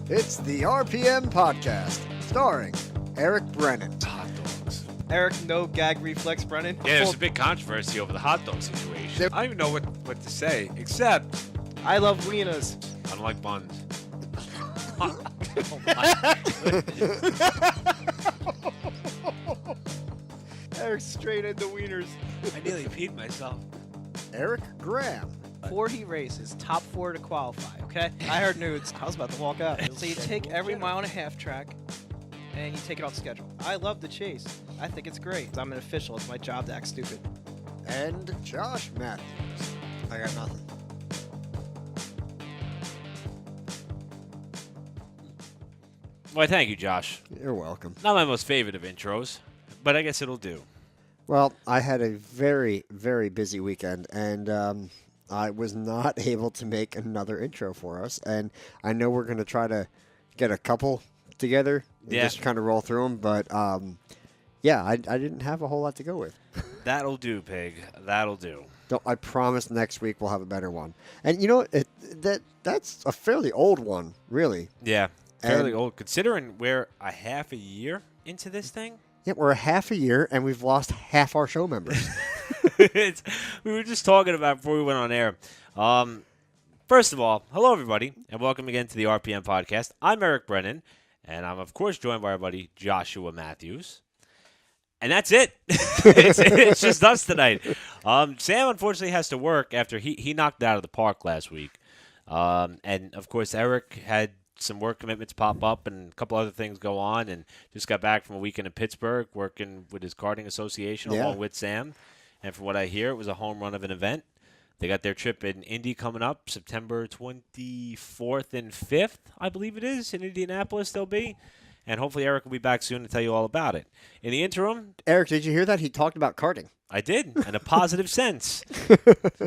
It's the RPM Podcast, starring Eric Brennan. Hot dogs. Eric, no gag reflex, Brennan. Yeah, there's a big controversy over the hot dog situation. I don't even know what to say, except I love wieners. I don't like buns. Eric straight into wieners. I nearly peed myself. Eric Graham. 40 races, top 4 to qualify, okay? I heard nudes. I was about to walk out. So you take every mile and a half track, and you take it off schedule. I love the chase. I think it's great. I'm an official. It's my job to act stupid. And Josh Matthews. I got nothing. Well, thank you, Josh. You're welcome. Not my most favorite of intros, but I guess it'll do. Well, I had a very, very busy weekend, and I was not able to make another intro for us. And I know we're going to try to get a couple together and just kind of roll through them. But, yeah, I didn't have a whole lot to go with. That'll do, Pig. That'll do. I promise next week we'll have a better one. And, you know, that's a fairly old one, really. Yeah, fairly old. Considering we're a half a year into this thing. Yeah, we're a half a year, and we've lost half our show members. We were just talking about before we went on air. First of all, hello, everybody, and welcome again to the RPM Podcast. I'm Eric Brennan, and I'm, of course, joined by our buddy Joshua Matthews. And that's it. It's just us tonight. Sam, unfortunately, has to work after he knocked it out of the park last week. And, of course, Eric had some work commitments pop up and a couple other things go on, and just got back from a weekend in Pittsburgh working with his karting association along with Sam. And from what I hear, it was a home run of an event. They got their trip in Indy coming up September 24th and 5th, I believe it is, in Indianapolis they'll be. And hopefully Eric will be back soon to tell you all about it. In the interim... Eric, did you hear that? He talked about karting. I did, in a positive sense.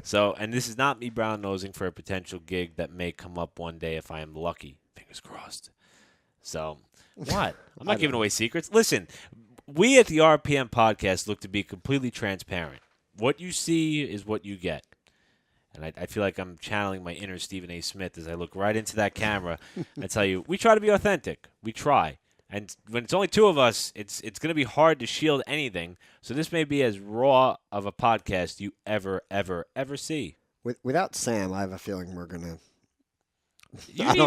So, and this is not me brown-nosing for a potential gig that may come up one day if I am lucky. Fingers crossed. So, what? I'm not giving away secrets. Listen, we at the RPM Podcast look to be completely transparent. What you see is what you get. And I feel like I'm channeling my inner Stephen A. Smith as I look right into that camera and tell you, we try to be authentic. We try. And when it's only two of us, it's going to be hard to shield anything. So this may be as raw of a podcast you ever see. Without Sam, I have a feeling we're going to... You need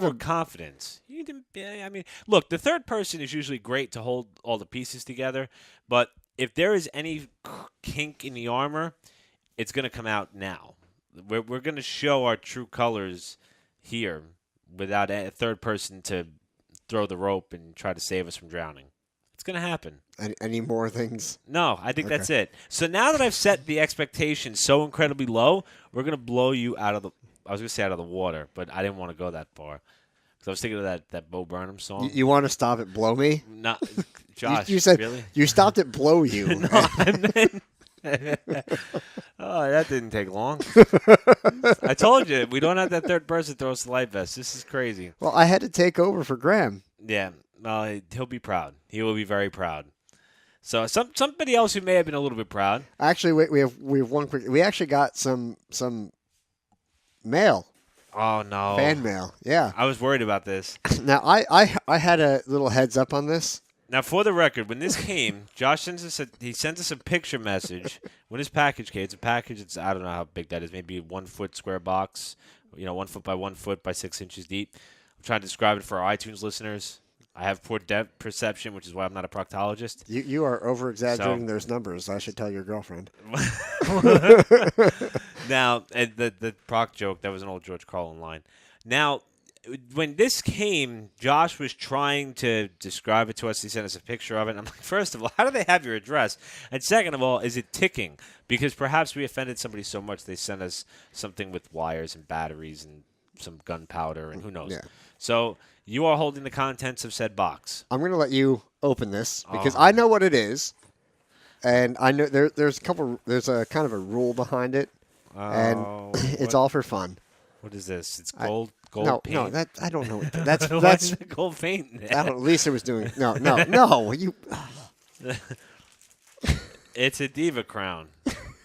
more confidence. I mean, look, the third person is usually great to hold all the pieces together. But if there is any kink in the armor, it's going to come out now. We're going to show our true colors here without a third person to throw the rope and try to save us from drowning. It's going to happen. Any more things? No, I think that's it. So now that I've set the expectations so incredibly low, we're going to blow you out of the... I was going to say out of the water, but I didn't want to go that far. Because I was thinking of that Bo Burnham song. You want to stop at Blow Me? No, Josh, you said, really? You stopped at Blow You. No, I meant... Oh, that didn't take long. I told you, we don't have that third person throw us the life vest. This is crazy. Well, I had to take over for Graham. Yeah, he'll be proud. He will be very proud. So somebody else who may have been a little bit proud. Actually, wait, we have one quick. We actually got some mail. Oh no, fan mail. Yeah, I was worried about this. Now I had a little heads up on this. Now, for the record, when this came, Josh sent us a picture message. When his package came, it's a package. I don't know how big that is. Maybe a 1 foot square box. 1 foot by 1 foot by 6 inches deep. I'm trying to describe it for our iTunes listeners. I have poor depth perception, which is why I'm not a proctologist. You are over-exaggerating those numbers. I should tell your girlfriend. Now, the proc joke, that was an old George Carlin line. Now, when this came, Josh was trying to describe it to us. He sent us a picture of it. And I'm like, first of all, how do they have your address? And second of all, is it ticking? Because perhaps we offended somebody so much they sent us something with wires and batteries and some gunpowder and who knows. Yeah. So you are holding the contents of said box. I'm going to let you open this because I know what it is. And I know there's a kind of a rule behind it. And it's all for fun. What is this? It's gold paint. No, I don't know. That's the gold paint. At least it was doing. No. You. It's a diva crown.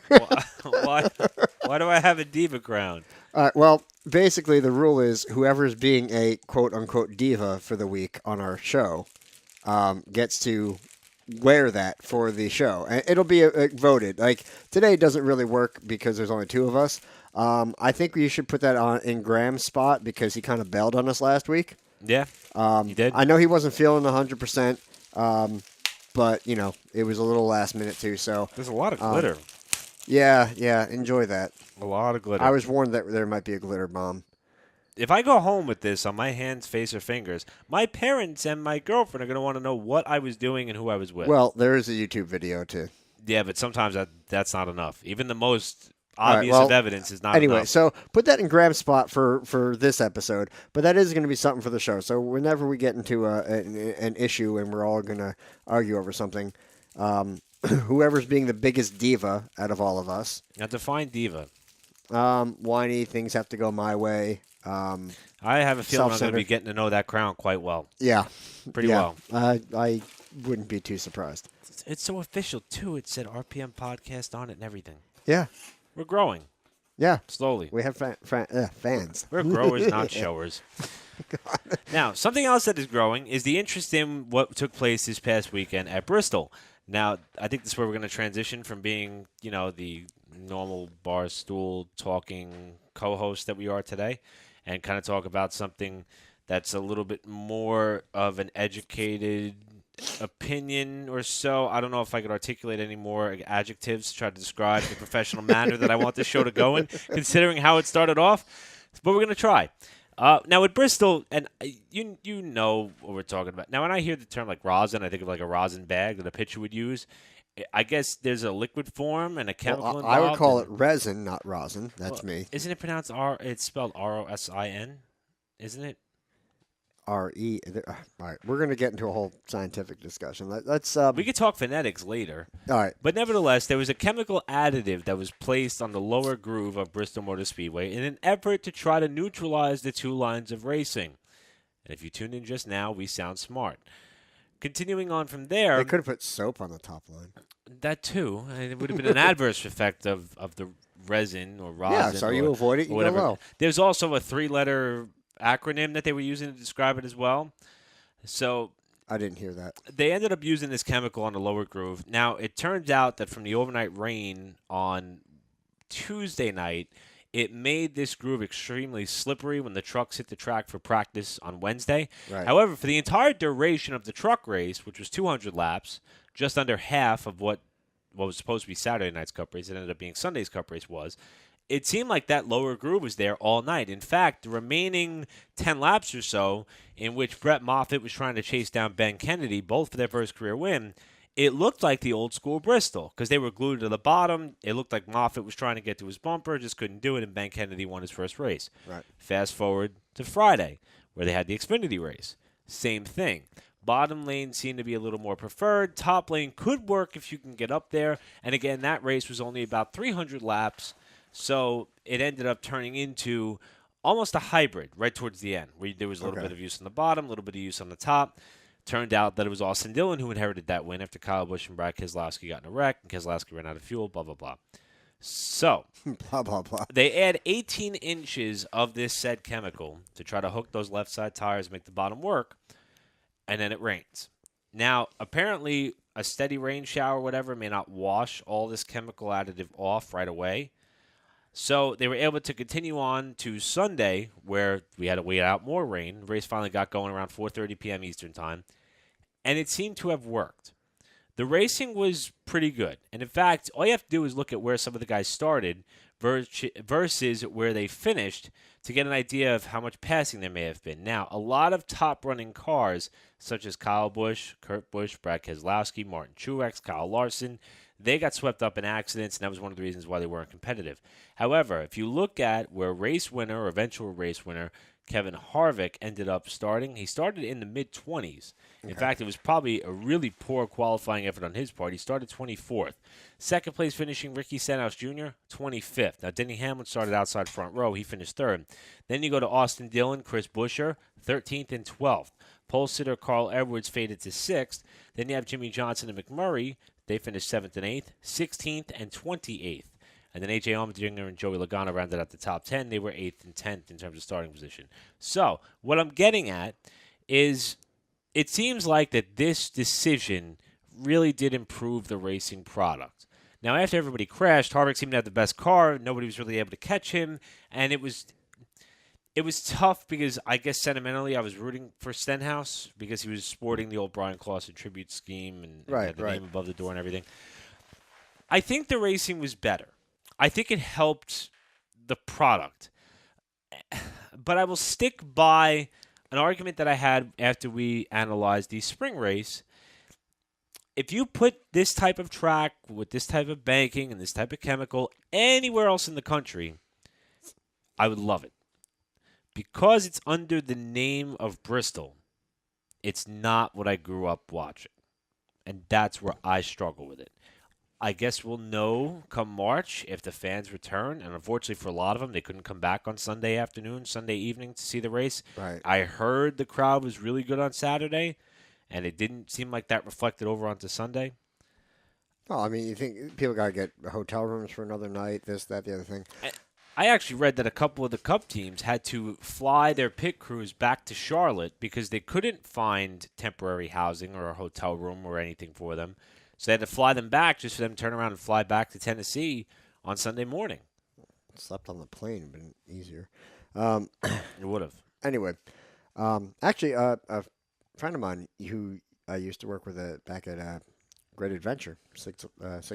Why Why do I have a diva crown? Well, basically the rule is whoever's being a quote-unquote diva for the week on our show gets to wear that for the show. And it'll be voted. Like, today doesn't really work because there's only two of us. I think you should put that on in Graham's spot because he kind of bailed on us last week. Yeah, you did. I know he wasn't feeling 100%, but, it was a little last minute too. So There's a lot of glitter. yeah, enjoy that. A lot of glitter. I was warned that there might be a glitter bomb. If I go home with this on my hands, face, or fingers, my parents and my girlfriend are going to want to know what I was doing and who I was with. Well, there is a YouTube video too. Yeah, but sometimes that's not enough. Even the most right, obvious well, of evidence is not Anyway, enough. so put that in Graham's spot for this episode, but that is going to be something for the show. So whenever we get into an issue and we're all going to argue over something, whoever's being the biggest diva out of all of us. Now, define diva. Whiny, things have to go my way. I have a feeling I'm going to be getting to know that crown quite well. Yeah. Pretty well. I wouldn't be too surprised. It's so official, too. It said RPM podcast on it and everything. Yeah. We're growing. Yeah. Slowly. We have fans. We're growers, not showers. Now, something else that is growing is the interest in what took place this past weekend at Bristol. Now, I think this is where we're going to transition from being, the normal bar stool talking co-host that we are today and kind of talk about something that's a little bit more of an educated opinion or so. I don't know if I could articulate any more adjectives to try to describe the professional manner that I want this show to go in, considering how it started off. But we're going to try. Now, at Bristol, and you know what we're talking about. Now, when I hear the term like rosin, I think of like a rosin bag that a pitcher would use. I guess there's a liquid form and a chemical involved. I would call it resin, not rosin. That's me. Isn't it pronounced It's spelled R-O-S-I-N, isn't it? R-E. All right, we're going to get into a whole scientific discussion. Let's. We could talk phonetics later. All right. But nevertheless, there was a chemical additive that was placed on the lower groove of Bristol Motor Speedway in an effort to try to neutralize the two lines of racing. And if you tuned in just now, we sound smart. Continuing on from there. They could have put soap on the top line. That too. And it would have been an adverse effect of the resin or rosin. Yeah, so you avoid it, you go low. There's also a 3-letter acronym that they were using to describe it as well. So I didn't hear that. they ended up using this chemical on the lower groove. Now, it turns out that from the overnight rain on Tuesday night, it made this groove extremely slippery when the trucks hit the track for practice on Wednesday. Right. However, for the entire duration of the truck race, which was 200 laps, just under half of what was supposed to be Saturday night's Cup race, it ended up being Sunday's Cup race was, it seemed like that lower groove was there all night. In fact, the remaining 10 laps or so, in which Brett Moffitt was trying to chase down Ben Kennedy, both for their first career win, it looked like the old school Bristol because they were glued to the bottom. It looked like Moffitt was trying to get to his bumper, just couldn't do it, and Ben Kennedy won his first race. Right. Fast forward to Friday, where they had the Xfinity race. Same thing. Bottom lane seemed to be a little more preferred. Top lane could work if you can get up there. And again, that race was only about 300 laps, so it ended up turning into almost a hybrid right towards the end, where there was a little bit of use on the bottom, a little bit of use on the top. Turned out that it was Austin Dillon who inherited that win after Kyle Busch and Brad Keselowski got in a wreck, and Keselowski ran out of fuel, blah, blah, blah. So, blah, blah, blah. they add 18 inches of this said chemical to try to hook those left side tires, make the bottom work, and then it rains. Now, apparently, a steady rain shower or whatever may not wash all this chemical additive off right away. So they were able to continue on to Sunday, where we had to wait out more rain. The race finally got going around 4:30 p.m. Eastern Time, and it seemed to have worked. The racing was pretty good. And in fact, all you have to do is look at where some of the guys started versus where they finished to get an idea of how much passing there may have been. Now, a lot of top-running cars, such as Kyle Busch, Kurt Busch, Brad Keselowski, Martin Truex, Kyle Larson, they got swept up in accidents, and that was one of the reasons why they weren't competitive. However, if you look at where race winner or eventual race winner Kevin Harvick ended up starting, he started in the mid-20s. In fact, it was probably a really poor qualifying effort on his part. He started 24th. Second place finishing Ricky Stenhouse Jr., 25th. Now, Denny Hamlin started outside front row. He finished third. Then you go to Austin Dillon, Chris Buescher, 13th and 12th. Pole sitter Carl Edwards faded to 6th. Then you have Jimmy Johnson and McMurray. They finished 7th and 8th, 16th and 28th. And then A.J. Allmendinger and Joey Logano rounded out the top 10. They were 8th and 10th in terms of starting position. So what I'm getting at is it seems like that this decision really did improve the racing product. Now, after everybody crashed, Harvick seemed to have the best car. Nobody was really able to catch him. And it was tough because I guess sentimentally I was rooting for Stenhouse because he was sporting the old Brian Clausen tribute scheme and had the name above the door and everything. I think the racing was better. I think it helped the product. But I will stick by an argument that I had after we analyzed the spring race. If you put this type of track with this type of banking and this type of chemical anywhere else in the country, I would love it. Because it's under the name of Bristol, it's not what I grew up watching. And that's where I struggle with it. I guess we'll know come March if the fans return. And unfortunately for a lot of them, they couldn't come back on Sunday afternoon, Sunday evening to see the race. Right. I heard the crowd was really good on Saturday, and it didn't seem like that reflected over onto Sunday. Oh, I mean, you think people got to get hotel rooms for another night, this, that, the other thing. I actually read that a couple of the Cup teams had to fly their pit crews back to Charlotte because they couldn't find temporary housing or a hotel room or anything for them. So they had to fly them back just for them to turn around and fly back to Tennessee on Sunday morning. Slept on the plane, but easier. It would have. Anyway, actually, a friend of mine who I used to work with back at Great Adventure, Six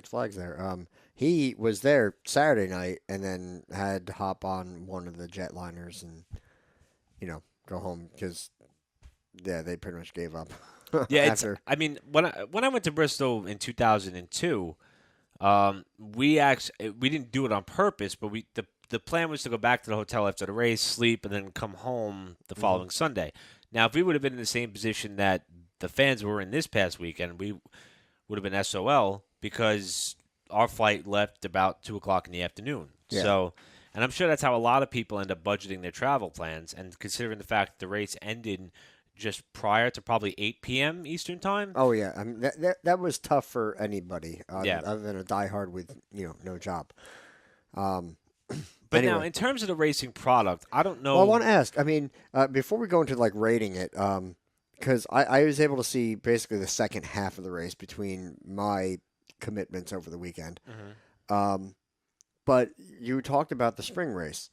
Flags there, he was there Saturday night and then had to hop on one of the jetliners and, go home because, they pretty much gave up. Yeah, I mean, when I went to Bristol in 2002, we didn't do it on purpose, but the plan was to go back to the hotel after the race, sleep, and then come home the following Sunday. Now, if we would have been in the same position that the fans were in this past weekend, we would have been SOL because our flight left about 2 o'clock in the afternoon. Yeah. So, and I'm sure that's how a lot of people end up budgeting their travel plans. And considering the fact that the race ended just prior to probably 8 p.m. Eastern time. Oh yeah, I mean that was tough for anybody, Yeah. other than a diehard with no job. But anyway. now, in terms of the racing product, I don't know. Well, I want to ask. I mean, before we go into like rating it, because I was able to see basically the second half of the race between my commitments over the weekend. But you talked about the spring race.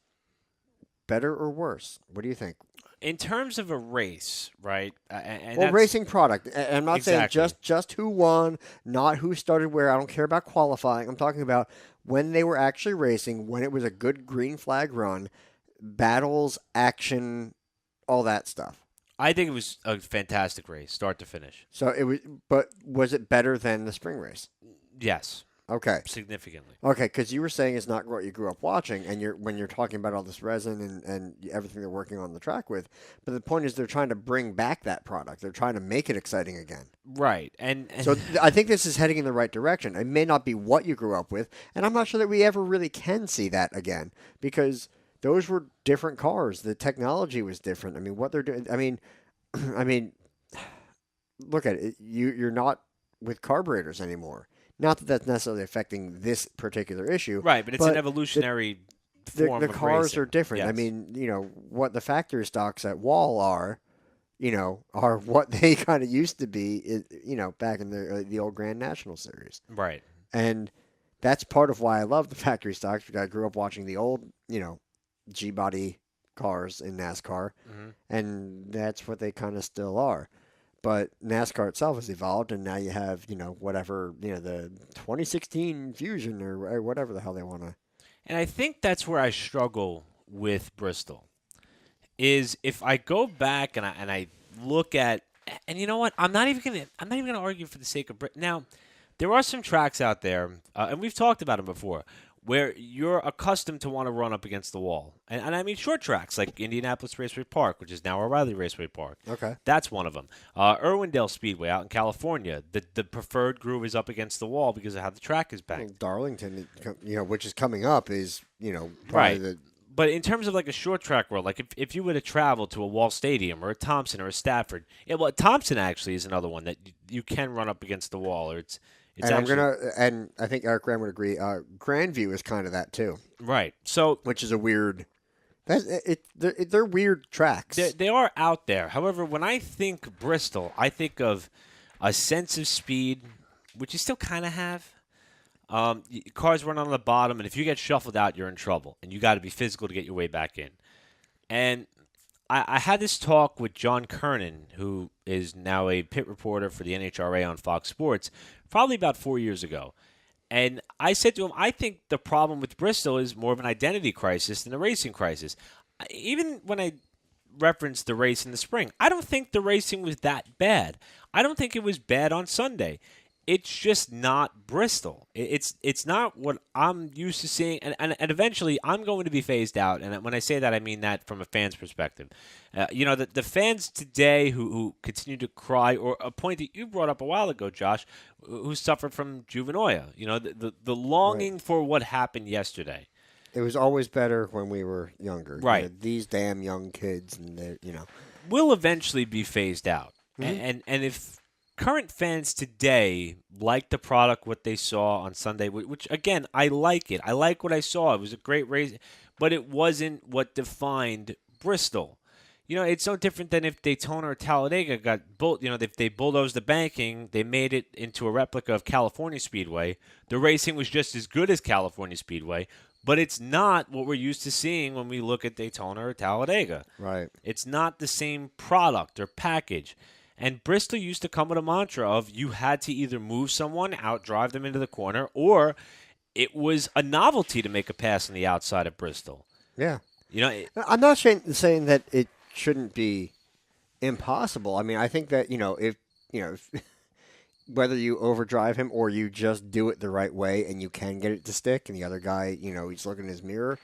Better or worse? What do you think? In terms of a race, right? Well, racing product. And I'm not saying just who won, not who started where. I don't care about qualifying. I'm talking about when they were actually racing, when it was a good green flag run, battles, action, all that stuff. I think it was a fantastic race, start to finish. So it was, but was it better than the spring race? Yes. Okay. Significantly. Okay, because you were saying it's not what you grew up watching, and when you're talking about all this resin and everything they're working on the track with, but the point is they're trying to bring back that product. They're trying to make it exciting again. Right. And so I think this is heading in the right direction. It may not be what you grew up with, and I'm not sure that we ever really can see that again because those were different cars. The technology was different. I mean, what they're doing. I mean, look at it. You're not with carburetors anymore. Not that that's necessarily affecting this particular issue. Right, but it's an evolutionary form the of cars racing. are different. Yes. I mean, what the factory stocks at Wall are what they kind of used to be, back in the old Grand National Series. Right. And that's part of why I love the factory stocks because I grew up watching the old, G-body cars in NASCAR, and that's what they kind of still are. But NASCAR itself has evolved, and now you have, the 2016 Fusion or whatever the hell they want to. And I think that's where I struggle with Bristol. Is if I go back and I look at, and you know what, I'm not even gonna argue for the sake of now. There are some tracks out there, and we've talked about them before, where you're accustomed to want to run up against the wall. And I mean short tracks like Indianapolis Raceway Park, which is now O'Reilly Raceway Park. Okay. That's one of them. Irwindale Speedway out in California. The preferred groove is up against the wall because of how the track is banked. Darlington, which is coming up, is, probably right. the... But in terms of like a short track world, like if you were to travel to a Wall Stadium or a Thompson or a Stafford, Thompson actually is another one that you can run up against the wall, or It's And actually and I think Eric Graham would agree. Grandview is kind of that too, right. So which is a weird. They're weird tracks. they are out there. However, when I think Bristol, I think of a sense of speed, which you still kind of have. Cars run on the bottom, and if you get shuffled out, you're in trouble, and you got to be physical to get your way back in. And I had this talk with John Kernan, who is now a pit reporter for the NHRA on Fox Sports, probably about 4 years ago. And I said to him, I think the problem with Bristol is more of an identity crisis than a racing crisis. Even when I referenced the race in the spring, I don't think the racing was that bad. I don't think it was bad on Sunday. It's just not Bristol. It's not what I'm used to seeing, and eventually I'm going to be phased out. And when I say that, I mean that from a fan's perspective. The fans today who continue to cry, or a point that you brought up a while ago, Josh, who suffered from juvenoia. The longing Right. for what happened yesterday. It was always better when we were younger. Right. These damn young kids, and Will eventually be phased out. Mhm. And if current fans today like the product, what they saw on Sunday, which again, I like it. I like what I saw. It was a great race, but it wasn't what defined Bristol. It's no different than if Daytona or Talladega got if they bulldozed the banking, they made it into a replica of California Speedway. The racing was just as good as California Speedway, but it's not what we're used to seeing when we look at Daytona or Talladega. Right. It's not the same product or package. And Bristol used to come with a mantra of you had to either move someone, outdrive them into the corner, or it was a novelty to make a pass on the outside of Bristol. Yeah. It, I'm not saying that it shouldn't be impossible. I mean, I think that if whether you overdrive him or you just do it the right way and you can get it to stick, and the other guy, he's looking in his mirror,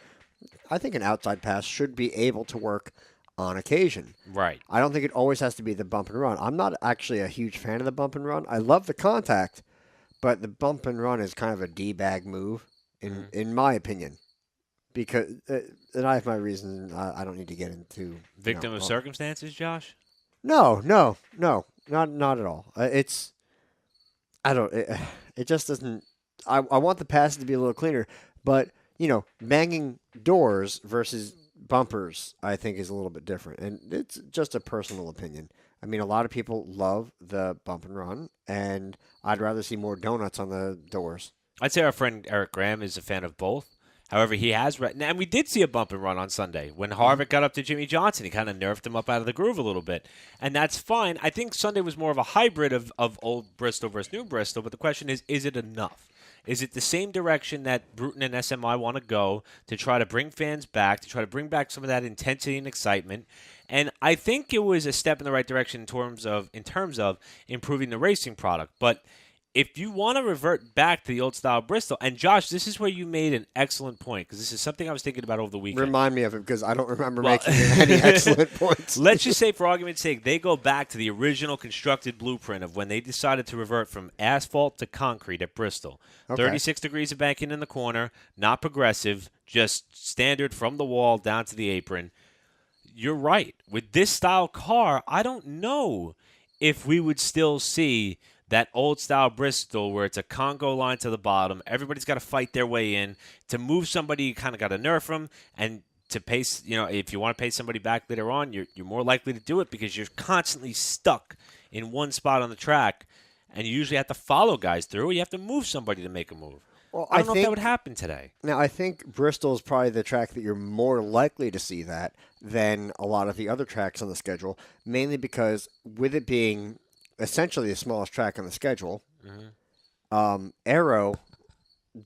I think an outside pass should be able to work on occasion. right. I don't think it always has to be the bump and run. I'm not actually a huge fan of the bump and run. I love the contact, but the bump and run is kind of a D-bag move, in my opinion. Because, and I have my reasons. I don't need to get into Victim of circumstances, Josh? No, not at all. It just doesn't. I want the passes to be a little cleaner, but banging doors versus bumpers, I think, is a little bit different, and it's just a personal opinion. I mean, a lot of people love the bump and run, and I'd rather see more donuts on the doors. I'd say our friend Eric Graham is a fan of both. However, he has and we did see a bump and run on Sunday. When Harvick got up to Jimmy Johnson, he kind of nerfed him up out of the groove a little bit. And that's fine. I think Sunday was more of a hybrid of old Bristol versus new Bristol, but the question is it enough? Is it the same direction that Bruton and SMI want to go to try to bring fans back, to try to bring back some of that intensity and excitement? And I think it was a step in the right direction in terms of improving the racing product. But if you want to revert back to the old style Bristol, and Josh, this is where you made an excellent point, because this is something I was thinking about over the weekend. Remind me of it, because I don't remember making any excellent points. Let's just say, for argument's sake, they go back to the original constructed blueprint of when they decided to revert from asphalt to concrete at Bristol. Okay. 36 degrees of banking in the corner, not progressive, just standard from the wall down to the apron. You're right. With this style car, I don't know if we would still see that old-style Bristol where it's a Congo line to the bottom. Everybody's got to fight their way in. To move somebody, you kind of got to nerf them. And to pace, if you want to pay somebody back later on, you're more likely to do it because you're constantly stuck in one spot on the track. And you usually have to follow guys through, or you have to move somebody to make a move. Well, I don't know if that would happen today. Now, I think Bristol is probably the track that you're more likely to see that than a lot of the other tracks on the schedule, mainly because with it being essentially the smallest track on the schedule, aero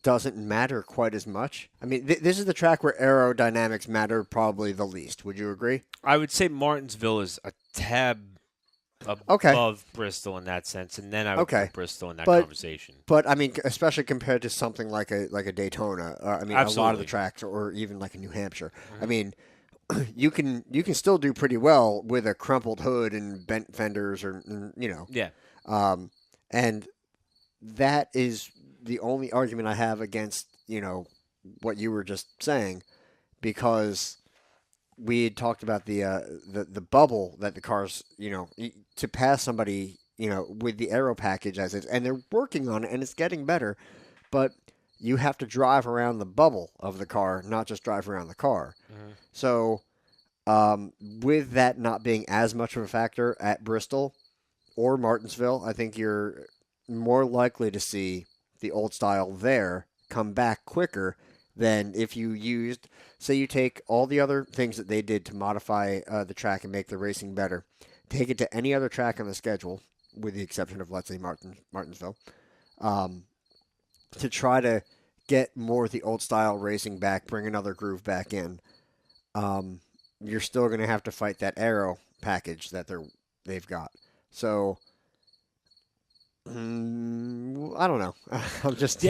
doesn't matter quite as much. I mean, this is the track where aerodynamics matter probably the least. Would you agree? I would say Martinsville is a tab above Bristol in that sense, and then I would put Bristol in that conversation. But I mean, especially compared to something like a Daytona, Absolutely. A lot of the tracks, or even like a New Hampshire. I mean, you can still do pretty well with a crumpled hood and bent fenders, Yeah. And that is the only argument I have against what you were just saying, because we had talked about the bubble that the cars, to pass somebody with the aero package as is, and they're working on it, and it's getting better, but you have to drive around the bubble of the car, not just drive around the car. So, with that not being as much of a factor at Bristol or Martinsville, I think you're more likely to see the old style there come back quicker than if you used, say, you take all the other things that they did to modify the track and make the racing better, take it to any other track on the schedule, with the exception of, let's say, Martinsville, to try to get more of the old style racing back, bring another groove back in. You're still going to have to fight that aero package that they've got. So, I don't know. I'm just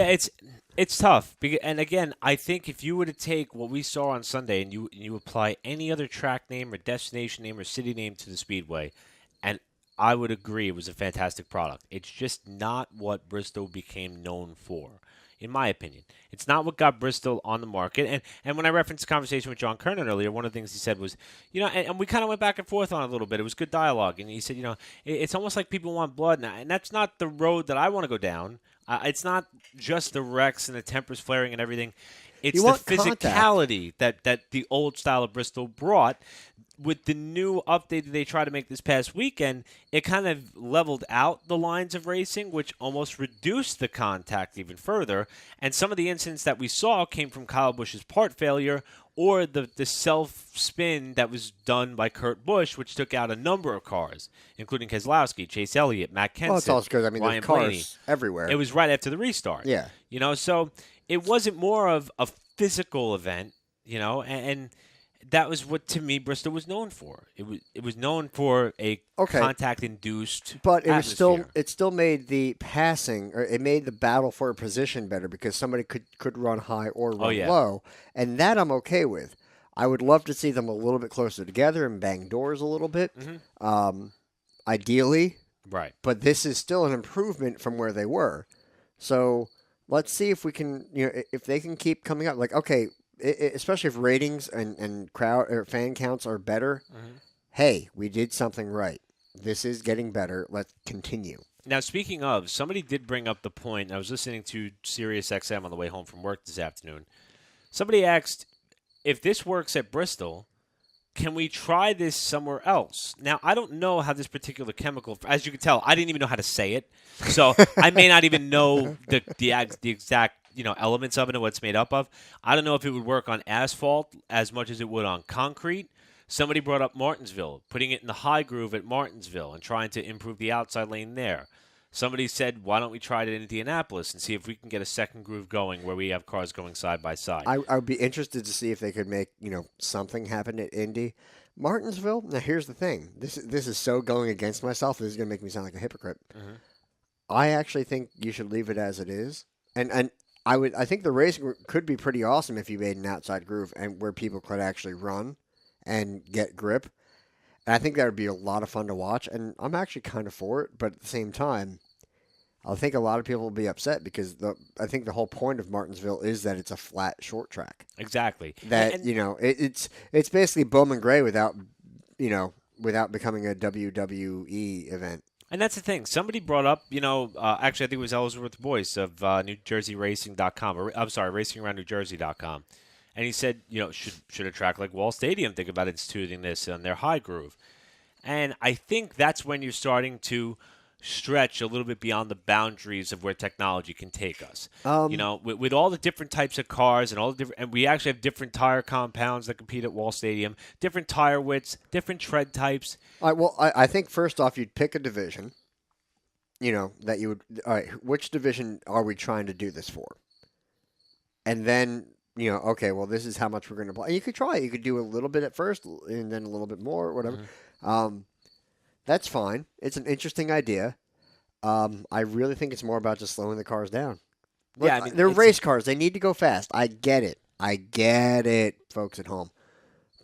it's tough. And again, I think if you were to take what we saw on Sunday and you apply any other track name or destination name or city name to the Speedway, and I would agree it was a fantastic product. It's just not what Bristol became known for, in my opinion. It's not what got Bristol on the market. And when I referenced the conversation with John Kernan earlier, one of the things he said was, and we kind of went back and forth on it a little bit. It was good dialogue. And he said, it's almost like people want blood. And that's not the road that I want to go down. It's not just the wrecks and the tempers flaring and everything. It's the physicality that the old style of Bristol brought. With the new update that they tried to make this past weekend, it kind of leveled out the lines of racing, which almost reduced the contact even further. And some of the incidents that we saw came from Kyle Busch's part failure or the self-spin that was done by Kurt Busch, which took out a number of cars, including Keselowski, Chase Elliott, Matt Kenseth. Well, it's also because, Ryan there's cars Blaney. everywhere. It was right after the restart. Yeah. So it wasn't more of a physical event, and that was what, to me, Bristol was known for. It was known for a contact-induced But atmosphere. it still made the passing, or it made the battle for a position better because somebody could run high or run low, and that I'm okay with. I would love to see them a little bit closer together and bang doors a little bit, ideally. Right. But this is still an improvement from where they were. So let's see if we can, if they can keep coming up. Like, okay, especially if ratings and crowd or fan counts are better, hey, we did something right. This is getting better. Let's continue. Now, speaking of, somebody did bring up the point. I was listening to Sirius XM on the way home from work this afternoon. Somebody asked, if this works at Bristol, can we try this somewhere else? Now, I don't know how this particular chemical, as you can tell, I didn't even know how to say it. So I may not even know the exact elements of it and what it's made up of. I don't know if it would work on asphalt as much as it would on concrete. Somebody brought up Martinsville, putting it in the high groove at Martinsville and trying to improve the outside lane there. Somebody said, why don't we try it in Indianapolis and see if we can get a second groove going where we have cars going side by side. I would be interested to see if they could make, something happen at Indy. Martinsville, now here's the thing. This is so going against myself, this is going to make me sound like a hypocrite. I actually think you should leave it as it is. And I think the racing could be pretty awesome if you made an outside groove and where people could actually run and get grip. And I think that would be a lot of fun to watch. And I'm actually kind of for it, but at the same time, I think a lot of people will be upset because I think the whole point of Martinsville is that it's a flat short track. Exactly. That it's basically Bowman Gray without becoming a WWE event. And that's the thing. Somebody brought up, actually, I think it was Ellsworth Boyce of NewJerseyRacing.com, or I'm sorry, RacingAroundNewJersey.com. And he said, should a track like Wall Stadium think about instituting this on their high groove? And I think that's when you're starting to stretch a little bit beyond the boundaries of where technology can take us. With all the different types of cars and we actually have different tire compounds that compete at Wall Stadium, different tire widths, different tread types. All right, well, I think first off, you'd pick a division, that you would, all right, which division are we trying to do this for? And then, okay, well, this is how much we're going to play. And you could try it. You could do a little bit at first and then a little bit more, whatever. That's fine. It's an interesting idea. I really think it's more about just slowing the cars down. Look, they're race cars. They need to go fast. I get it, folks at home.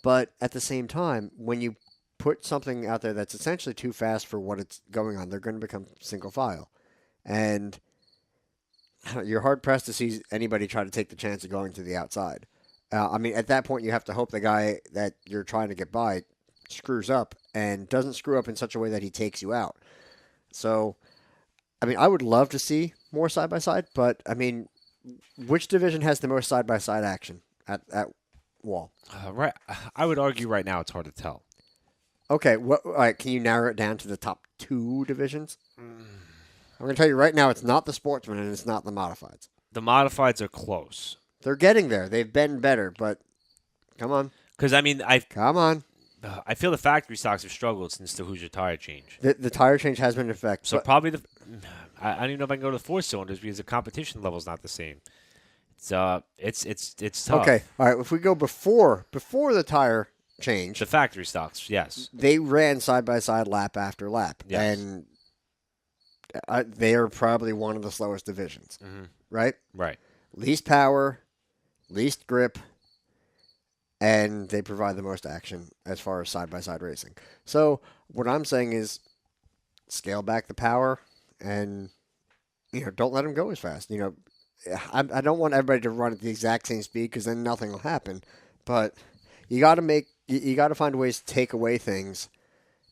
But at the same time, when you put something out there that's essentially too fast for what it's going on, they're going to become single file. And you're hard-pressed to see anybody try to take the chance of going to the outside. At that point, you have to hope the guy that you're trying to get by screws up and doesn't screw up in such a way that he takes you out. So, I mean, I would love to see more side by side, but I mean, which division has the most side by side action at Wall? Right. I would argue right now it's hard to tell. Okay, all right, can you narrow it down to the top two divisions? I'm going to tell you right now, it's not the sportsman and it's not the modifieds. The modifieds are close. They're getting there. They've been better, but come on. Because, I mean, Come on. I feel the factory stocks have struggled since the Hoosier tire change. The tire change has been in effect. So but probably I don't even know if I can go to the 4-cylinders because the competition level is not the same. It's tough. okay, all right, if we go before the tire change, The factory stocks, yes. they ran side by side lap after lap. Yes. And they are probably one of the slowest divisions, right? Right. Least power, least grip, and they provide the most action as far as side-by-side racing. So what I'm saying is scale back the power and, don't let them go as fast. I don't want everybody to run at the exact same speed because then nothing will happen. But you got to find ways to take away things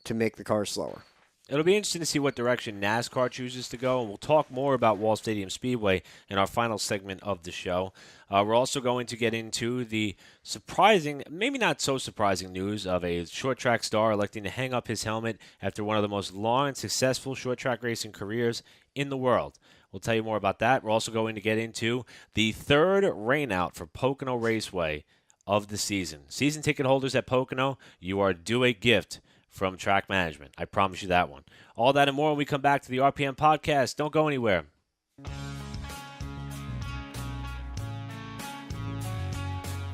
to make the cars slower. It'll be interesting to see what direction NASCAR chooses to go, and we'll talk more about Wall Stadium Speedway in our final segment of the show. We're also going to get into the surprising, maybe not so surprising news of a short track star electing to hang up his helmet after one of the most long and successful short track racing careers in the world. We'll tell you more about that. We're also going to get into the third rainout for Pocono Raceway of the season. Season ticket holders at Pocono, you are due a gift from Track Management. I promise you that one. All that and more when we come back to the RPM podcast. Don't go anywhere.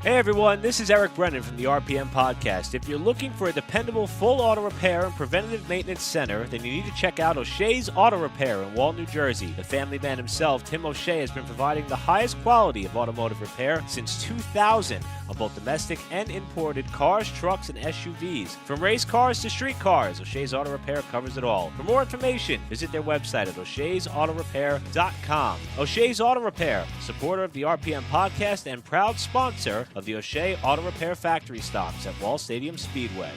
Hey everyone, this is Eric Brennan from the RPM Podcast. If you're looking for a dependable full auto repair and preventative maintenance center, then you need to check out O'Shea's Auto Repair in Wall, New Jersey. The family man himself, Tim O'Shea, has been providing the highest quality of automotive repair since 2000 on both domestic and imported cars, trucks, and SUVs. From race cars to street cars, O'Shea's Auto Repair covers it all. For more information, visit their website at o'shea'sautorepair.com. O'Shea's Auto Repair, supporter of the RPM Podcast and proud sponsor of the O'Shea Auto Repair Factory Stops at Wall Stadium Speedway.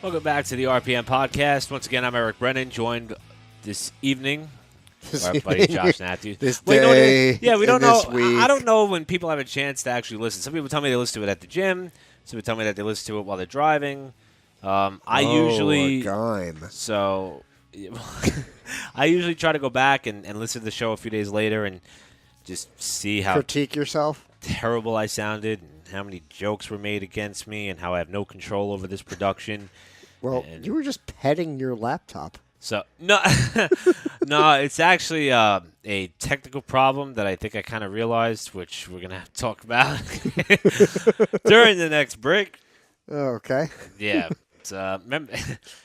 Welcome back to the RPM Podcast. Once again, I'm Eric Brennan, joined this evening by our buddy Josh Matthews. This We don't- day, yeah, we don't this know. week. I don't know when people have a chance to actually listen. Some people tell me they listen to it at the gym. Some people tell me that they listen to it while they're driving. I usually a dime. so I usually try to go back and listen to the show a few days later and just see how Critique yourself. terrible I sounded and how many jokes were made against me and how I have no control over this production. Well, And- you were just petting your laptop. So no, no, it's actually a technical problem that I think I kind of realized, which we're gonna have to talk about during the next break. Okay. Yeah, remember,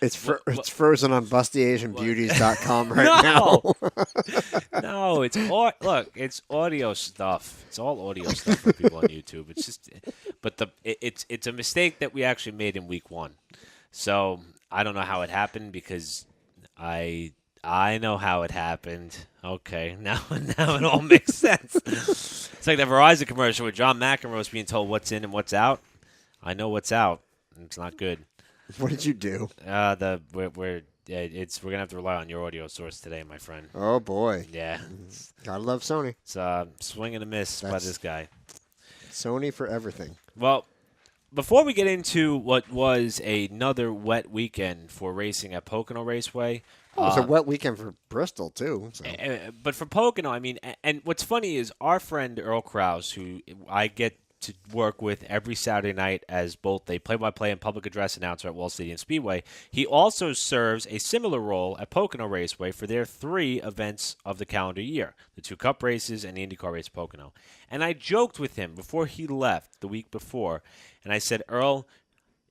It's frozen on bustyasianbeauties.com right No. now. no, it's audio stuff. It's all audio stuff for people on YouTube. It's just, but it's a mistake that we actually made in week one. So I don't know how it happened because I know how it happened. Okay, now it all makes sense. It's like the Verizon commercial where John McEnroe was being told what's in and what's out. I know what's out. It's not good. What did you do? We're gonna have to rely on your audio source today, my friend. Oh, boy. Yeah, Gotta love Sony. it's swing and a miss by That's- this guy. Sony for everything. Well, before we get into what was another wet weekend for racing at Pocono Raceway. Oh, it's a wet weekend for Bristol, too. So. But for Pocono, I mean, and what's funny is our friend Earl Krause, who I get to work with every Saturday night as both a play-by-play and public address announcer at Wall Stadium Speedway, he also serves a similar role at Pocono Raceway for their 3 events of the calendar year, the 2 Cup races and the IndyCar race at Pocono. And I joked with him before he left the week before, and I said, Earl,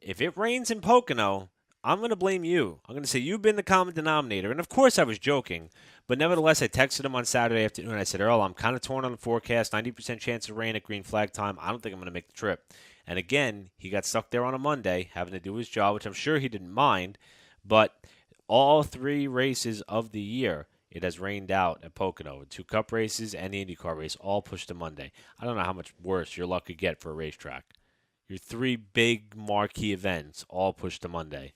if it rains in Pocono, I'm going to blame you. I'm going to say you've been the common denominator. And, of course, I was joking. But nevertheless, I texted him on Saturday afternoon. I said, Earl, I'm kind of torn on the forecast. 90% chance of rain at green flag time. I don't think I'm going to make the trip. And, again, he got stuck there on a Monday having to do his job, which I'm sure he didn't mind. But all 3 races of the year, it has rained out at Pocono. 2 Cup races and the IndyCar race all pushed to Monday. I don't know how much worse your luck could get for a racetrack. your 3 big marquee events all pushed to Monday.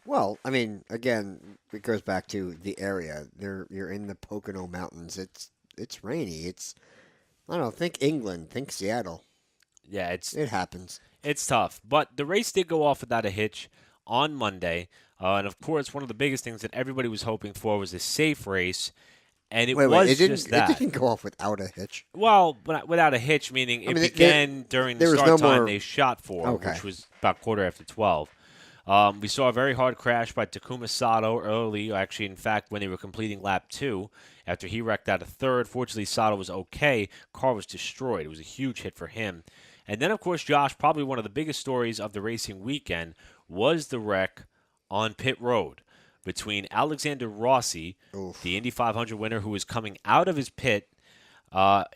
Well, I mean, again, it goes back to the area. You're in the Pocono Mountains. It's rainy. I don't know. Think England. Think Seattle. Yeah, It happens. it's tough. But the race did go off without a hitch on Monday. And, of course, one of the biggest things that everybody was hoping for was a safe race. And it was it didn't, just that. It didn't go off without a hitch. Well, without a hitch, meaning it mean, began during the there was start no time more- they shot for, Okay. which was about 12:15. We saw a very hard crash by Takuma Sato early, actually, in fact, when they were completing lap 2, after he wrecked out a third. Fortunately, Sato was okay. Car was destroyed. It was a huge hit for him. And then, of course, Josh, probably one of the biggest stories of the racing weekend was the wreck on pit road between Alexander Rossi, the Indy 500 winner, who was coming out of his pit.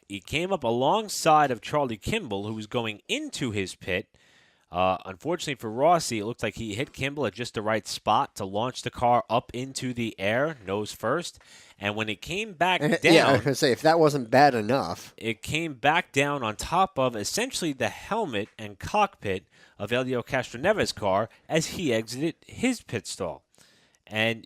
He came up alongside of Charlie Kimball, who was going into his pit. Unfortunately for Rossi, it looked like he hit Kimball at just the right spot to launch the car up into the air, nose first. And when it came back down, Yeah, I was gonna say if that wasn't bad enough, it came back down on top of essentially the helmet and cockpit of Helio Castroneves' car as he exited his pit stall. And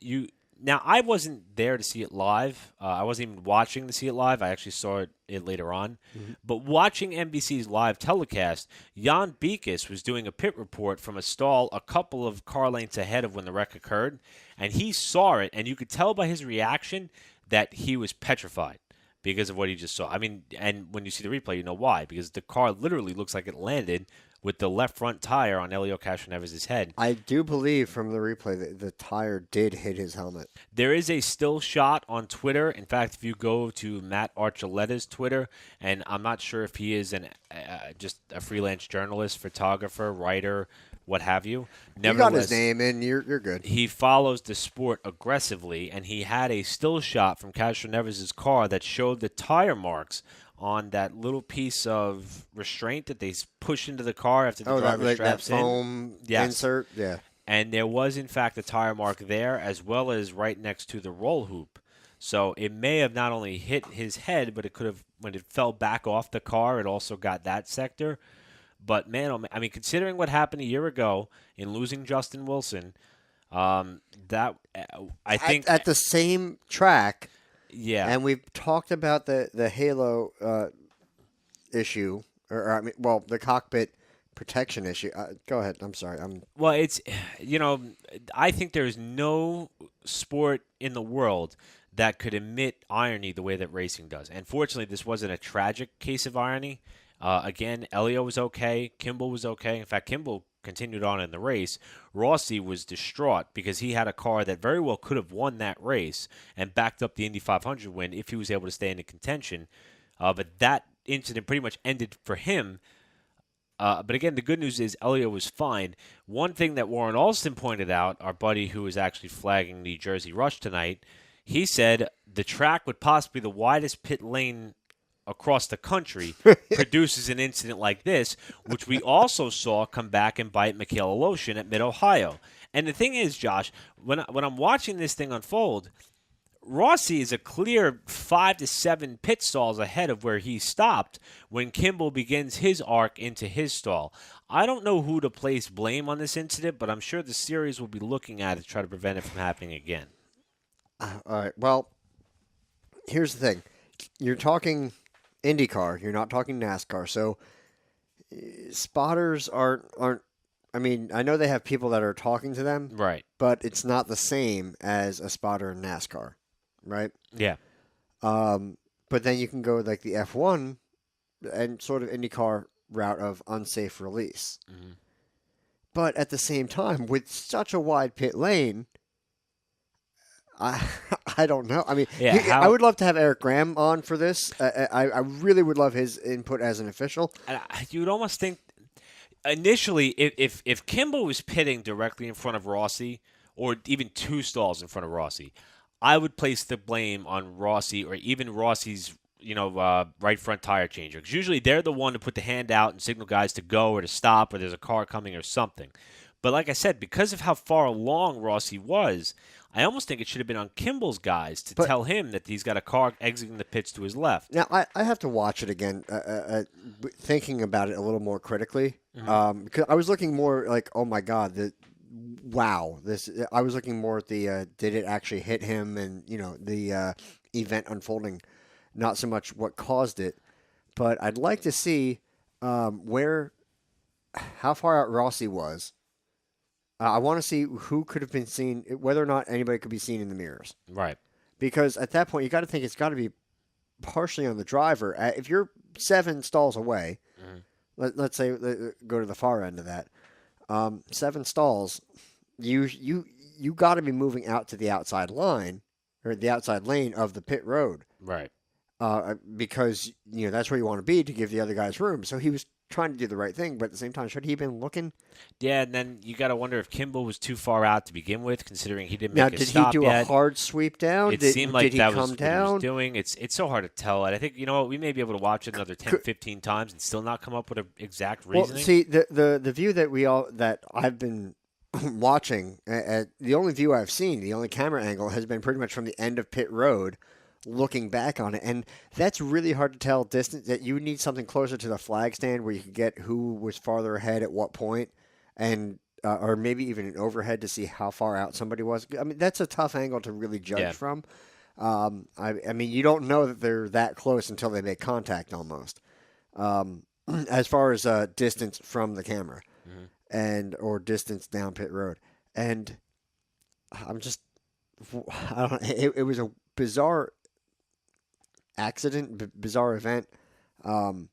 now I wasn't there to see it live. I wasn't even watching to see it live. I actually saw it later on. Mm-hmm. But watching NBC's live telecast, Jan Beekes was doing a pit report from a stall a couple of car lengths ahead of when the wreck occurred, and he saw it, and you could tell by his reaction that he was petrified because of what he just saw. I mean, and when you see the replay, you know why, because the car literally looks like it landed with the left front tire on Helio Castroneves' head. I do believe from the replay that the tire did hit his helmet. There is a still shot on Twitter. In fact, if you go to Matt Archuleta's Twitter, and I'm not sure if he is just a freelance journalist, photographer, writer, what have you. You got his name in, you're good. He follows the sport aggressively, and he had a still shot from Castroneves' car that showed the tire marks on that little piece of restraint that they push into the car after the driver that straps foam Yes. insert? Yeah. And there was, in fact, a tire mark there, as well as right next to the roll hoop. So it may have not only hit his head, but it could have, when it fell back off the car, it also got that sector. But, man, oh man, I mean, considering what happened a year ago in losing Justin Wilson, that I think At the same track, yeah. and we've talked about the halo issue, or I mean, well, the cockpit protection issue. Go ahead. I'm sorry. Well, it's, I think there's no sport in the world that could emit irony the way that racing does. And fortunately, this wasn't a tragic case of irony. Again, Elio was okay. Kimball was okay. In fact, Kimball continued on in the race. Rossi was distraught because he had a car that very well could have won that race and backed up the Indy 500 win if he was able to stay in contention. But that incident pretty much ended for him. But again, the good news is Elio was fine. One thing that Warren Alston pointed out, our buddy who was actually flagging the Jersey Rush tonight, he said the track with possibly the widest pit lane across the country produces an incident like this, which we also saw come back and bite Michaela Lotion at Mid-Ohio. And the thing is, Josh, when I'm watching this thing unfold, Rossi is a clear 5 to 7 pit stalls ahead of where he stopped when Kimball begins his arc into his stall. I don't know who to place blame on this incident, but I'm sure the series will be looking at it to try to prevent it from happening again. All right. Well, here's the thing. You're talking IndyCar. You're not talking NASCAR. So spotters aren't. I mean, I know they have people that are talking to them, Right. but it's not the same as a spotter in NASCAR, right? Yeah. But then you can go like the F1 and sort of IndyCar route of unsafe release. Mm-hmm. But at the same time, with such a wide pit lane, I don't know. I mean, Yeah, I would love to have Eric Graham on for this. I really would love his input as an official. And you'd almost think initially if Kimball was pitting directly in front of Rossi or even 2 stalls in front of Rossi, I would place the blame on Rossi or even Rossi's right front tire changer. Because usually they're the one to put the hand out and signal guys to go or to stop or there's a car coming or something. But like I said, because of how far along Rossi was, I almost think it should have been on Kimball's guys to tell him that he's got a car exiting the pits to his left. Now, I have to watch it again, thinking about it a little more critically. Because I was looking more like, oh my God, wow, this. I was looking more at the did it actually hit him, and the event unfolding, not so much what caused it. But I'd like to see how far out Rossi was. I want to see who could have been seen, whether or not anybody could be seen in the mirrors. Right. Because at that point, you got to think it's got to be partially on the driver. If you're 7 stalls away, let's say go to the far end of that, 7 stalls, you got to be moving out to the outside line or the outside lane of the pit road. Right. Because that's where you want to be to give the other guys room. So he was trying to do the right thing, but at the same time, should he have been looking? Yeah, and then you got to wonder if Kimball was too far out to begin with, considering he didn't Now, make a did stop he do yet. a hard sweep down? It seemed like did that he was come what down? he was doing. It's so hard to tell. And I think, we may be able to watch it another 10, 15 times and still not come up with an exact reasoning. Well, see, the view that I've been watching, the only view I've seen, the only camera angle has been pretty much from the end of pit road, looking back on it, and that's really hard to tell distance. That you need something closer to the flag stand where you can get who was farther ahead at what point, and or maybe even an overhead to see how far out somebody was. I mean, that's a tough angle to really judge from. I mean, you don't know that they're that close until they make contact almost. As far as distance from the camera, or distance down pit road, and I don't know. It was a bizarre accident, bizarre event. I'm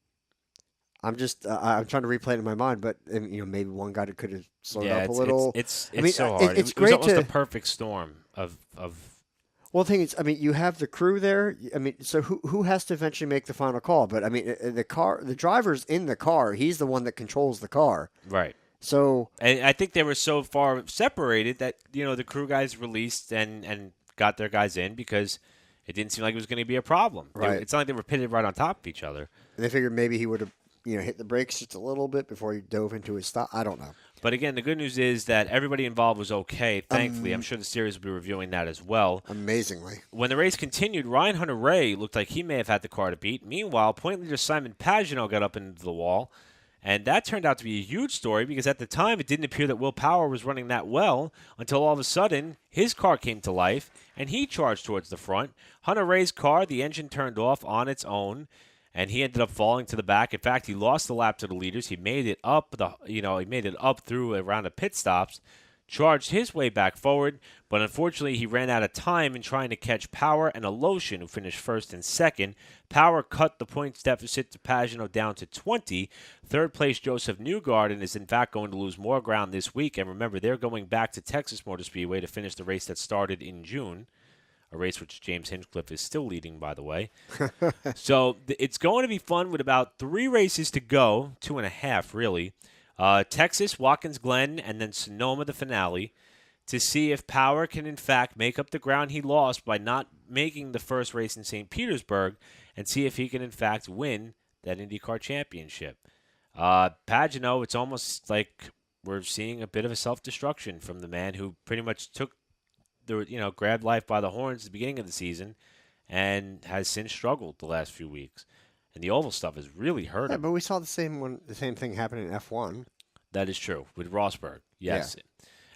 trying to replay it in my mind, but maybe one guy could have slowed up a little. It's I mean, so hard. It's it great was almost a perfect storm of. Well, the thing is, I mean, you have the crew there. I mean, so who has to eventually make the final call? But I mean, the driver's in the car. He's the one that controls the car. Right. So, and I think they were so far separated that the crew guys released and got their guys in because it didn't seem like it was going to be a problem. Right. It's not like they were pitted right on top of each other. And they figured maybe he would have hit the brakes just a little bit before he dove into his stop. I don't know. But again, the good news is that everybody involved was okay. Thankfully, I'm sure the series will be reviewing that as well. Amazingly. When the race continued, Ryan Hunter-Reay looked like he may have had the car to beat. Meanwhile, point leader Simon Pagenaud got up into the wall. And that turned out to be a huge story because at the time it didn't appear that Will Power was running that well until all of a sudden his car came to life and he charged towards the front. Hunter-Reay's car, the engine turned off on its own and he ended up falling to the back. In fact, he lost the lap to the leaders. He made it up through a round of pit stops, charged his way back forward, but unfortunately he ran out of time in trying to catch Power and Aloshin, who finished first and second. Power cut the points deficit to Pagenaud down to 20. Third place Joseph Newgarden is in fact going to lose more ground this week, and remember, they're going back to Texas Motor Speedway to finish the race that started in June, a race which James Hinchcliffe is still leading, by the way. So it's going to be fun with about 3 races to go, 2.5 really. Texas, Watkins Glen, and then Sonoma, the finale, to see if Power can, in fact, make up the ground he lost by not making the first race in St. Petersburg and see if he can, in fact, win that IndyCar championship. Pagenaud, it's almost like we're seeing a bit of a self-destruction from the man who pretty much grabbed life by the horns at the beginning of the season and has since struggled the last few weeks. And the oval stuff has really hurt him. Yeah, but we saw the same thing happen in F1. That is true with Rosberg. Yes. Yeah.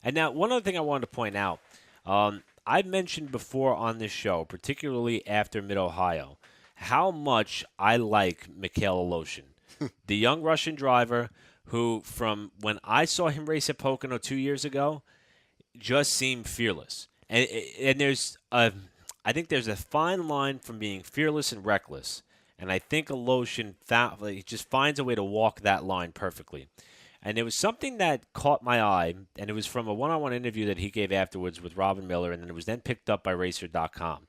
And now one other thing I wanted to point out. I've mentioned before on this show, particularly after Mid-Ohio, how much I like Mikhail Aloshin, the young Russian driver who, from when I saw him race at Pocono 2 years ago, just seemed fearless. And I think there's a fine line from being fearless and reckless. And I think Aloshin he just finds a way to walk that line perfectly. And there was something that caught my eye, and it was from a one-on-one interview that he gave afterwards with Robin Miller, and then it was then picked up by Racer.com.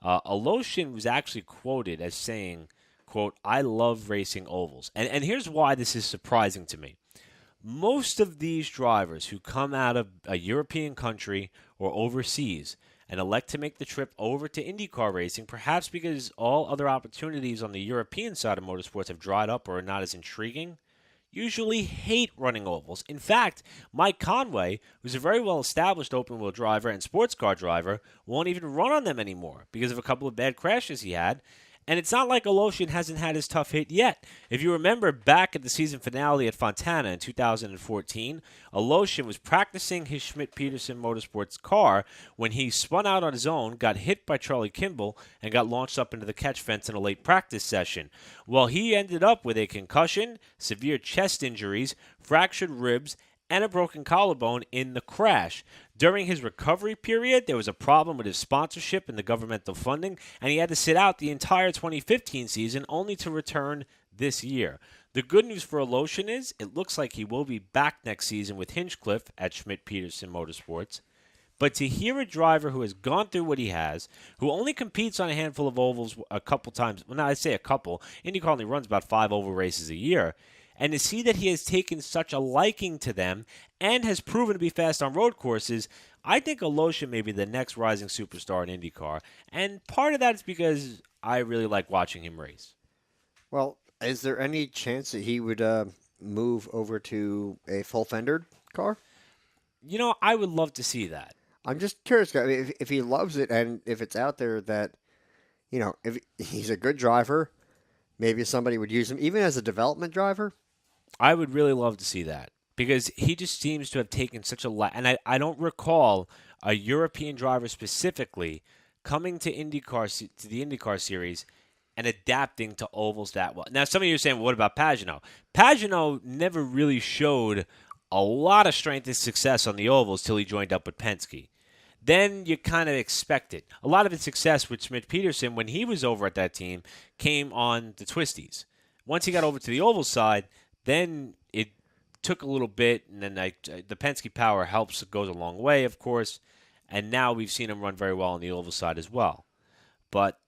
Aloshin was actually quoted as saying, quote, "I love racing ovals." And here's why this is surprising to me. Most of these drivers who come out of a European country or overseas and elect to make the trip over to IndyCar racing, perhaps because all other opportunities on the European side of motorsports have dried up or are not as intriguing, usually hate running ovals. In fact, Mike Conway, who's a very well-established open-wheel driver and sports car driver, won't even run on them anymore because of a couple of bad crashes he had. And it's not like Aloshin hasn't had his tough hit yet. If you remember back at the season finale at Fontana in 2014, Aloshin was practicing his Schmidt-Peterson Motorsports car when he spun out on his own, got hit by Charlie Kimball, and got launched up into the catch fence in a late practice session. Well, he ended up with a concussion, severe chest injuries, fractured ribs, and a broken collarbone in the crash. During his recovery period, there was a problem with his sponsorship and the governmental funding, and he had to sit out the entire 2015 season only to return this year. The good news for Aloshin is it looks like he will be back next season with Hinchcliffe at Schmidt-Peterson Motorsports. But to hear a driver who has gone through what he has, who only competes on a handful of ovals a couple times, well, now I say a couple, IndyCar only runs about 5 oval races a year, and to see that he has taken such a liking to them and has proven to be fast on road courses, I think Aloshin may be the next rising superstar in IndyCar. And part of that is because I really like watching him race. Well, is there any chance that he would move over to a full-fendered car? You know, I would love to see that. I'm just curious. I mean, if he loves it and if it's out there that, if he's a good driver, maybe somebody would use him even as a development driver. I would really love to see that because he just seems to have taken such a and I don't recall a European driver specifically coming to the IndyCar series and adapting to ovals that well. Now, some of you are saying, well, what about Pagenaud? Pagenaud never really showed a lot of strength and success on the ovals till he joined up with Penske. Then you kind of expect it. A lot of his success with Schmidt-Peterson when he was over at that team came on the twisties. Once he got over to the oval side, then it took a little bit, and then the Penske power goes a long way, of course, and now we've seen him run very well on the oval side as well. But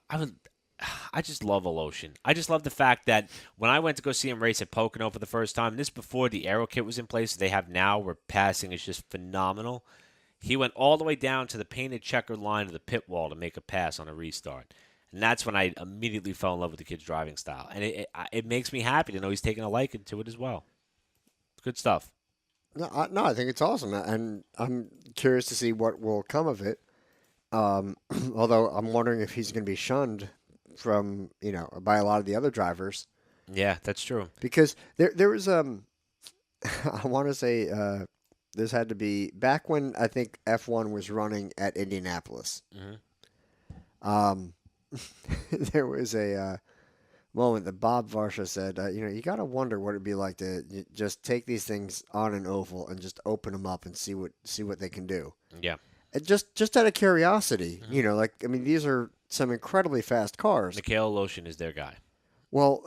I just love Aloshin. I just love the fact that when I went to go see him race at Pocono for the first time, this before the aero kit was in place they have now, where passing is just phenomenal. He went all the way down to the painted checkered line of the pit wall to make a pass on a restart. And that's when I immediately fell in love with the kid's driving style. And it makes me happy to know he's taking a liking to it as well. Good stuff. No, I think it's awesome. And I'm curious to see what will come of it. Although I'm wondering if he's going to be shunned from, by a lot of the other drivers. Yeah, that's true. Because there was, I want to say, this had to be back when I think F1 was running at Indianapolis. Mm-hmm. There was a moment that Bob Varsha said, you got to wonder what it'd be like to just take these things on an oval and just open them up and see what they can do. Yeah. And just out of curiosity, these are some incredibly fast cars. Mikhail Aloshin is their guy. Well,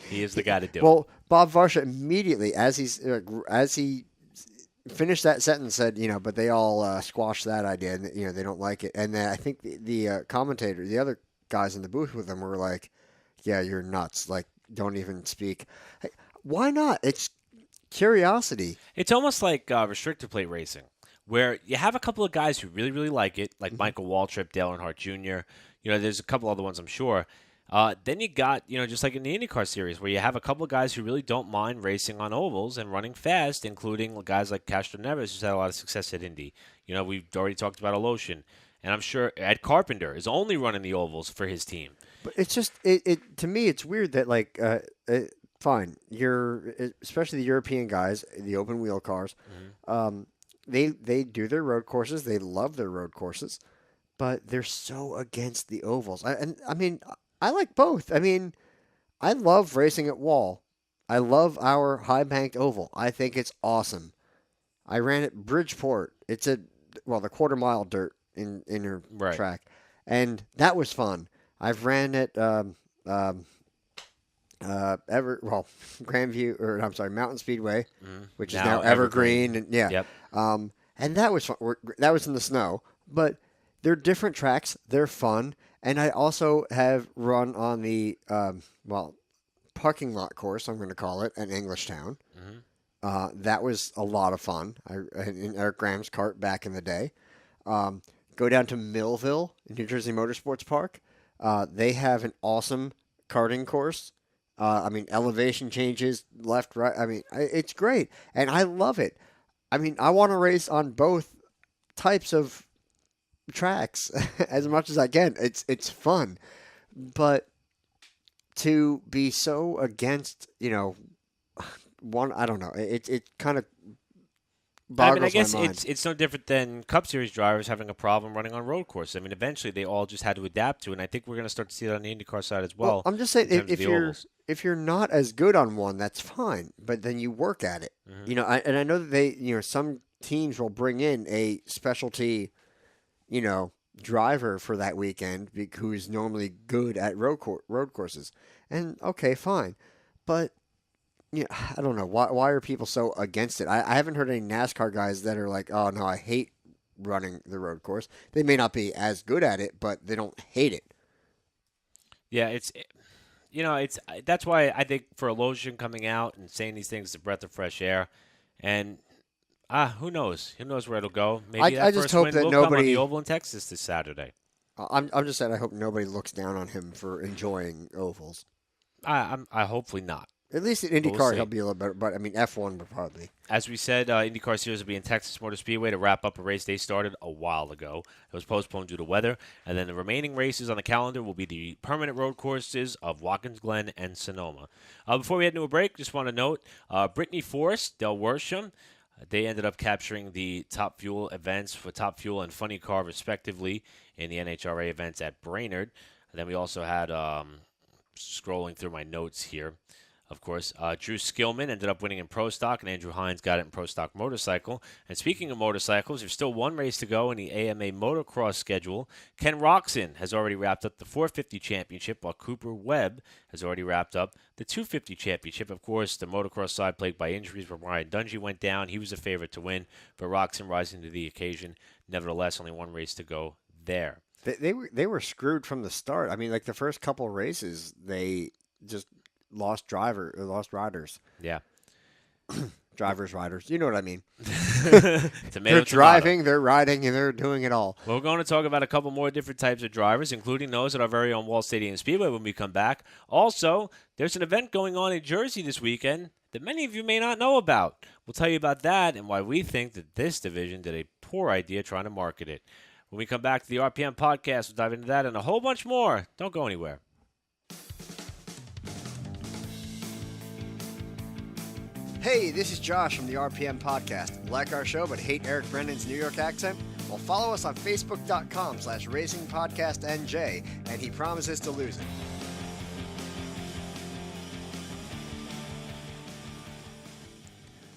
he is the guy to do it. Well, Bob Varsha immediately, as he finished that sentence, said, but they all squashed that idea, and they don't like it. And then I think the commentator, the other guys in the booth with them, were like, "Yeah, you're nuts! Like, don't even speak." Like, why not? It's curiosity. It's almost like restrictor plate racing, where you have a couple of guys who really, really like it, like Michael Waltrip, Dale Earnhardt Jr. There's a couple other ones, I'm sure. Then you got, just like in the IndyCar series, where you have a couple of guys who really don't mind racing on ovals and running fast, including guys like Castro Neves, who's had a lot of success at Indy. We've already talked about Aloshin. And I'm sure Ed Carpenter is only running the ovals for his team. But it's just, to me, it's weird that, fine, especially the European guys, the open wheel cars, they do their road courses. They love their road courses, but they're so against the ovals. I like both. I love racing at Wall. I love our high banked oval. I think it's awesome. I ran at Bridgeport. It's the quarter mile dirt in your track, and that was fun. I've ran at Mountain Speedway, which is now Evergreen, and Yep. And that was fun. That was in the snow, but they're different tracks. They're fun. And I also have run on the parking lot course, I'm going to call it, at Englishtown. That was a lot of fun. In Eric Graham's kart back in the day. Go down to Millville, New Jersey Motorsports Park. They have an awesome karting course. Elevation changes left, right. It's great, and I love it. I want to race on both types of tracks as much as I can. It's fun, But to be so against, one, I don't know. It kind of boggles I guess my mind. it's no different than Cup Series drivers having a problem running on road courses. I mean, eventually they all just had to adapt to it, and I think we're going to start to see it on the IndyCar side as well. I'm just saying, in terms of if the you're ovals. if you're not as good on one, that's fine. But then you work at it. Mhm. And I know that some teams will bring in a specialty, you know, driver for that weekend who's normally good at road courses. And okay, fine, but I don't know why are people so against it. I haven't heard any NASCAR guys that are like, oh no, I hate running the road course. They may not be as good at it, but they don't hate it. Yeah, it's that's why I think for Lotion coming out and saying these things is a breath of fresh air, and who knows? Who knows where it'll go? Maybe I that just first hope win that will come on nobody. the Oval in Texas this Saturday. I'm just saying. I hope nobody looks down on him for enjoying ovals. I hopefully not. At least in We'll IndyCar, see. he'll be a little better. But I mean, F1 would probably. As we said, IndyCar Series will be in Texas Motor Speedway to wrap up a race they started a while ago. It was postponed due to weather, and then the remaining races on the calendar will be the permanent road courses of Watkins Glen and Sonoma. Before we head into a break, just want to note Brittany Force, Del Worsham, they ended up capturing the Top Fuel events for Top Fuel and Funny Car, respectively, in the NHRA events at Brainerd. And then we also had, scrolling through my notes here, of course, Drew Skillman ended up winning in Pro Stock, and Andrew Hines got it in Pro Stock Motorcycle. And speaking of motorcycles, there's still one race to go in the AMA Motocross schedule. Ken Roxon has already wrapped up the 450 championship, while Cooper Webb has already wrapped up the 250 championship. Of course, the motocross side plagued by injuries where Ryan Dungey went down. He was a favorite to win, but Roxon rising to the occasion. Nevertheless, only one race to go there. They were screwed from the start. I mean, like the first couple of races, they just lost riders. Yeah. Riders. You know what I mean. They're driving, they're riding, and they're doing it all. We're going to talk about a couple more different types of drivers, including those at our very own Wall Stadium Speedway when we come back. Also, there's an event going on in Jersey this weekend that many of you may not know about. We'll tell you about that and why we think that this division did a poor idea trying to market it. When we come back to the RPM podcast, we'll dive into that and a whole bunch more. Don't go anywhere. Hey, this is Josh from the RPM podcast. Like our show but hate Eric Brennan's New York accent? Well, follow us on Facebook.com/RacingPodcastNJ, and he promises to lose it.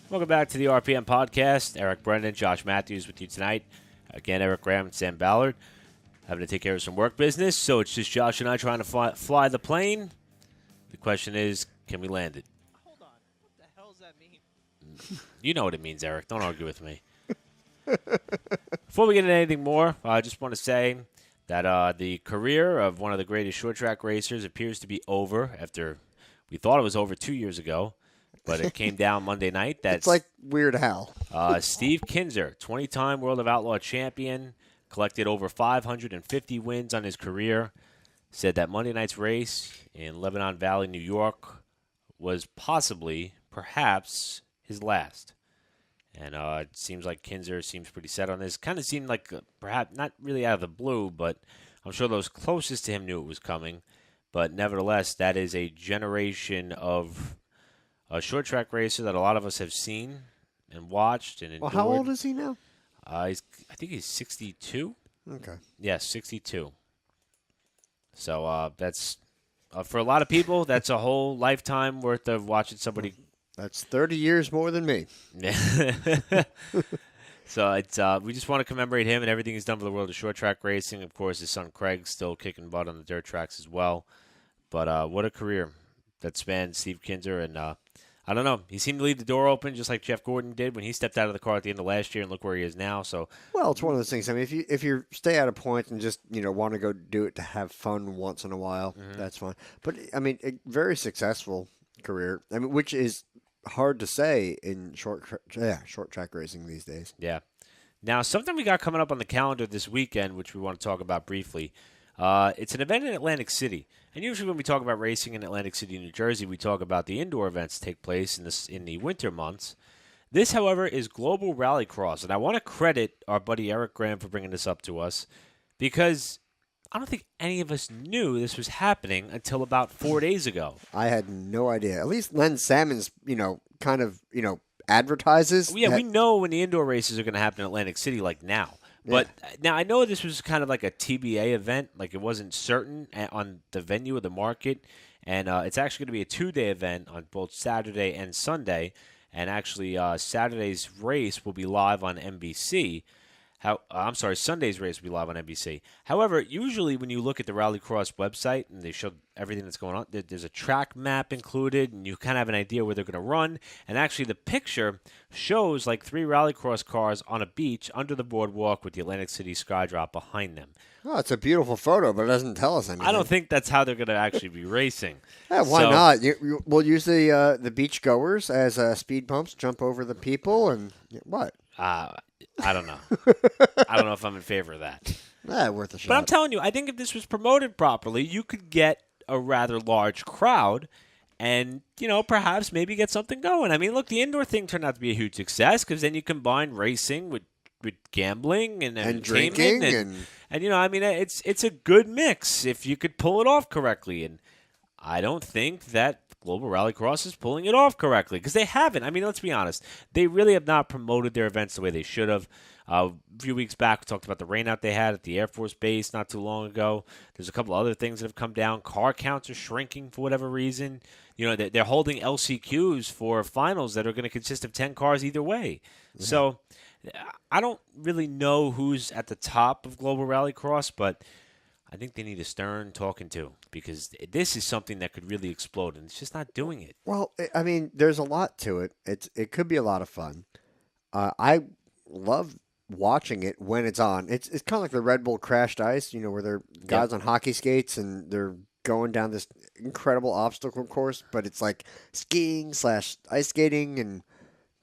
Welcome back to the RPM podcast. Eric Brennan, Josh Matthews with you tonight. Again, Eric Graham and Sam Ballard having to take care of some work business, so it's just Josh and I trying to fly the plane. The question is, can we land it? Hold on. What the hell does that mean? You know what it means, Eric. Don't argue with me. Before we get into anything more, I just want to say that the career of one of the greatest short track racers appears to be over after we thought it was over 2 years ago, but it came down Monday night. It's like Weird Al. Steve Kinzer, 20-time World of Outlaw champion, collected over 550 wins on his career, said that Monday night's race in Lebanon Valley, New York, was perhaps, his last. And it seems like Kinzer seems pretty set on this. Kind of seemed like perhaps not really out of the blue, but I'm sure those closest to him knew it was coming. But nevertheless, that is a generation of a short track racer that a lot of us have seen and watched and endured. Well, how old is he now? I think he's 62. Okay. Yes, 62. So that's for a lot of people, that's a whole lifetime worth of watching somebody. That's 30 years more than me. So it's we just want to commemorate him and everything he's done for the world of short track racing. Of course, his son Craig's still kicking butt on the dirt tracks as well. But what a career that spanned Steve Kinzer. And I don't know. He seemed to leave the door open just like Jeff Gordon did when he stepped out of the car at the end of last year, and look where he is now. So well, it's one of those things. I mean, if you stay out of points and just want to go do it to have fun once in a while, that's fine. But I mean, a very successful career. I mean, which is hard to say in short track racing these days. Yeah. Now, something we got coming up on the calendar this weekend, which we want to talk about briefly. It's an event in Atlantic City. And usually when we talk about racing in Atlantic City, New Jersey, we talk about the indoor events that take place in the winter months. This, however, is Global Rallycross. And I want to credit our buddy Eric Graham for bringing this up to us because I don't think any of us knew this was happening until about 4 days ago. I had no idea. At least Len Salmon's, kind of, advertises. Yeah, that- we know when the indoor races are going to happen in Atlantic City, like now. But now I know this was kind of like a TBA event, like it wasn't certain on the venue or the market, and it's actually going to be a 2-day event on both Saturday and Sunday. And actually, Saturday's race will be live on NBC. Sunday's race will be live on NBC. However, usually when you look at the Rallycross website and they show everything that's going on, there's a track map included, and you kind of have an idea where they're going to run. And actually, the picture shows like 3 Rallycross cars on a beach under the boardwalk with the Atlantic City Skydrop behind them. Oh, it's a beautiful photo, but it doesn't tell us anything. I don't think that's how they're going to actually be racing. Yeah, why not? We'll use the beach goers as speed bumps, jump over the people, and what? I don't know. I don't know if I'm in favor of that. Worth a shot. But I'm telling you, I think if this was promoted properly, you could get a rather large crowd and, perhaps maybe get something going. I mean, look, the indoor thing turned out to be a huge success because then you combine racing with gambling and drinking and it's a good mix if you could pull it off correctly. And I don't think that Global Rallycross is pulling it off correctly because they haven't. I mean, let's be honest. They really have not promoted their events the way they should have. A few weeks back, we talked about the rainout they had at the Air Force Base not too long ago. There's a couple other things that have come down. Car counts are shrinking for whatever reason. They're holding LCQs for finals that are going to consist of 10 cars either way. Yeah. So I don't really know who's at the top of Global Rallycross, but I think they need a stern talking to because this is something that could really explode, and it's just not doing it. Well, I mean, there's a lot to it. It could be a lot of fun. I love watching it when it's on. It's kind of like the Red Bull Crashed Ice, where they're guys on hockey skates and they're going down this incredible obstacle course, but it's like skiing / ice skating, and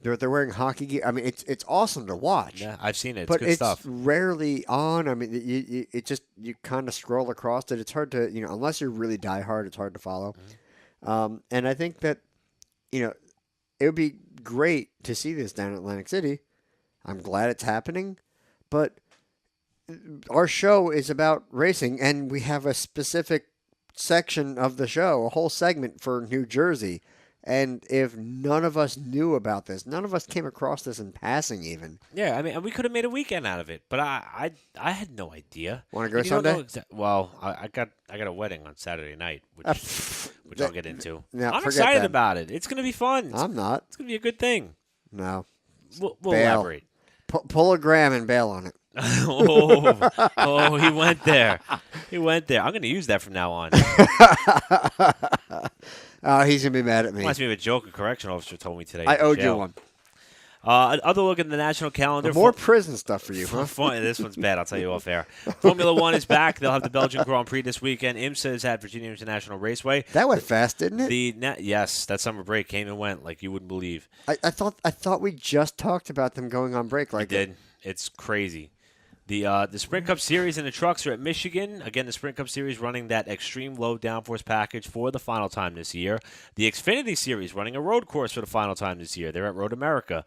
they're wearing hockey gear. I mean, it's awesome to watch. Yeah, I've seen it. It's but good stuff. Rarely on. I mean, you kind of scroll across it. It's hard to unless you're really diehard, it's hard to follow. Mm-hmm. And I think that it would be great to see this down in Atlantic City. I'm glad it's happening, but our show is about racing, and we have a specific section of the show, a whole segment for New Jersey. And if none of us knew about this, none of us came across this in passing even. Yeah, I mean, we could have made a weekend out of it, but I had no idea. Want to go Sunday? Well, I got a wedding on Saturday night, which I'll get into. No, I'm excited about it. It's going to be fun. I'm not. It's going to be a good thing. No. We'll elaborate. Pull a gram and bail on it. He went there. I'm going to use that from now on. He's going to be mad at me. Reminds me of a joke a correction officer told me today. I owed you one. Other look at the national calendar. More prison stuff for you, huh? This one's bad. I'll tell you off air. Formula One is back. They'll have the Belgian Grand Prix this weekend. IMSA is at Virginia International Raceway. That went fast, didn't it? Yes, that summer break came and went like you wouldn't believe. I thought we just talked about them going on break. Like we did. It's crazy. The Sprint Cup Series and the trucks are at Michigan. Again, the Sprint Cup Series running that extreme low downforce package for the final time this year. The Xfinity Series running a road course for the final time this year. They're at Road America.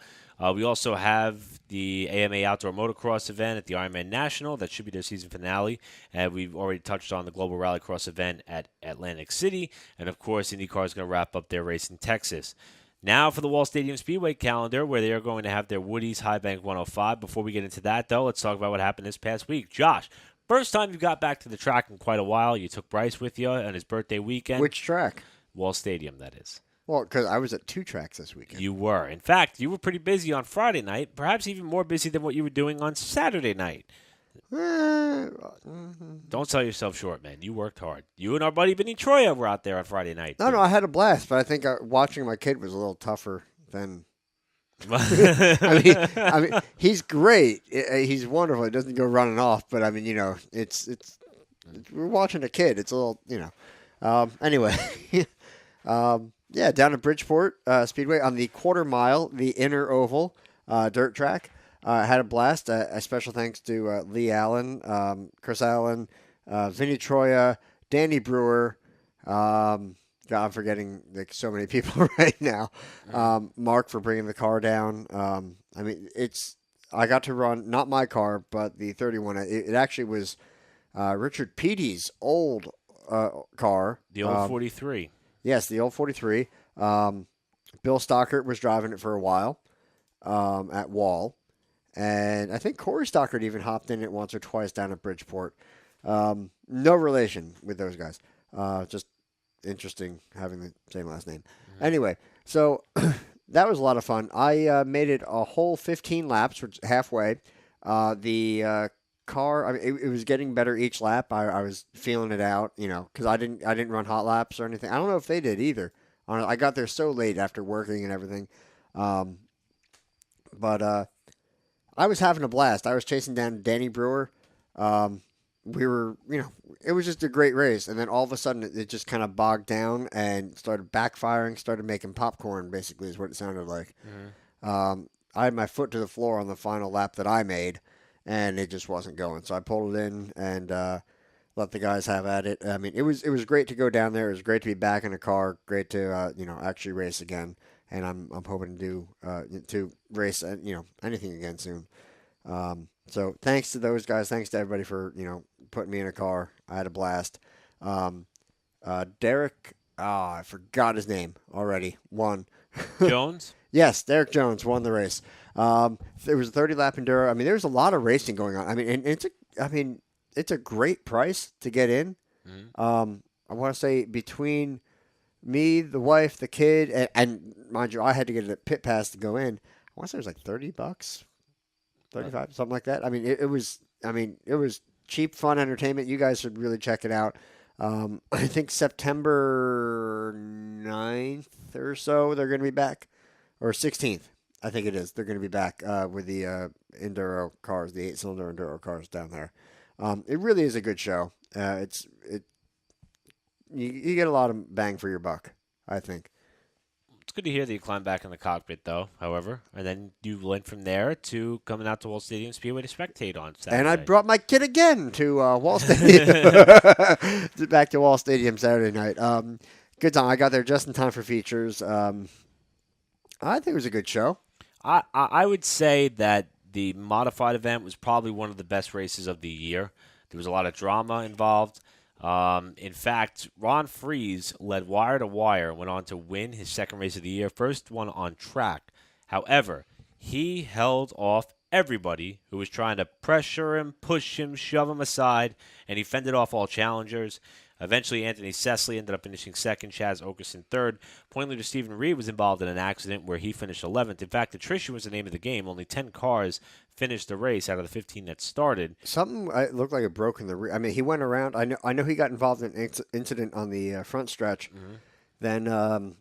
We also have the AMA Outdoor Motocross event at the Ironman National. That should be their season finale. And we've already touched on the Global Rallycross event at Atlantic City. And, of course, Indycar is going to wrap up their race in Texas. Now for the Wall Stadium Speedway calendar, where they are going to have their Woody's High Bank 105. Before we get into that, though, let's talk about what happened this past week. Josh, first time you got back to the track in quite a while. You took Bryce with you on his birthday weekend. Which track? Wall Stadium, that is. Well, because I was at 2 tracks this weekend. You were. In fact, you were pretty busy on Friday night, perhaps even more busy than what you were doing on Saturday night. Don't sell yourself short, man. You worked hard. You and our buddy Vinny Troya were out there on Friday night. No, I had a blast, but I think watching my kid was a little tougher than. I mean, he's great. He's wonderful. He doesn't go running off, but I mean, it's we're watching a kid. It's a little, anyway. Yeah, down at Bridgeport Speedway on the quarter mile, the inner oval dirt track. Had a blast. A special thanks to Lee Allen, Chris Allen, Vinny Troya, Danny Brewer. God, I'm forgetting so many people right now. Mark for bringing the car down. I mean, I got to run, not my car, but the 31. It actually was Richard Petey's old car. The old 43. Yes, the old 43. Bill Stockert was driving it for a while at Wall. And I think Corey Stockert even hopped in it once or twice down at Bridgeport. No relation with those guys. Just interesting having the same last name. Anyway, so that was a lot of fun. I made it a whole 15 laps, which halfway. The car, I mean, it was getting better each lap. I was feeling it out, because I didn't run hot laps or anything. I don't know if they did either. I got there so late after working and everything. But I was having a blast. I was chasing down Danny Brewer. We were, it was just a great race. And then all of a sudden it just kind of bogged down and started backfiring, started making popcorn, basically, is what it sounded like. I had my foot to the floor on the final lap that I made, and it just wasn't going. So I pulled it in and let the guys have at it. I mean, it was great to go down there. It was great to be back in a car. Great to actually race again. And I'm hoping to race anything again soon. So thanks to those guys. Thanks to everybody for putting me in a car. I had a blast. Derek, I forgot his name already. Won. Jones. Yes, Derek Jones won the race. There was a 30-lap enduro. I mean, there's a lot of racing going on. I mean, and it's a great price to get in. I want to say between me, the wife, the kid, and mind you, I had to get a pit pass to go in. I want to say it was like $30, 35, something like that. I mean, it was cheap, fun entertainment. You guys should really check it out. I think September 9th or so they're going to be back, or 16th, I think it is. They're going to be back with the enduro cars, the 8-cylinder enduro cars down there. It really is a good show. You get a lot of bang for your buck, I think. It's good to hear that you climbed back in the cockpit, though, however. And then you went from there to coming out to Wall Stadium Speedway to spectate on Saturday. And I brought my kid again to Wall Stadium. Back to Wall Stadium Saturday night. Good time. I got there just in time for features. I think it was a good show. I would say that the modified event was probably one of the best races of the year. There was a lot of drama involved. In fact, Ron Freese led wire to wire and went on to win his second race of the year, first one on track. However, he held off everybody who was trying to pressure him, push him, shove him aside, and he fended off all challengers. Eventually, Anthony Cecily ended up finishing second, Chaz Okerson third. Point leader Stephen Reed was involved in an accident where he finished 11th. In fact, attrition was the name of the game. Only 10 cars finished the race out of the 15 that started. Something looked like it broke in the rear. I mean, he went around. I know he got involved in an incident on the front stretch. Then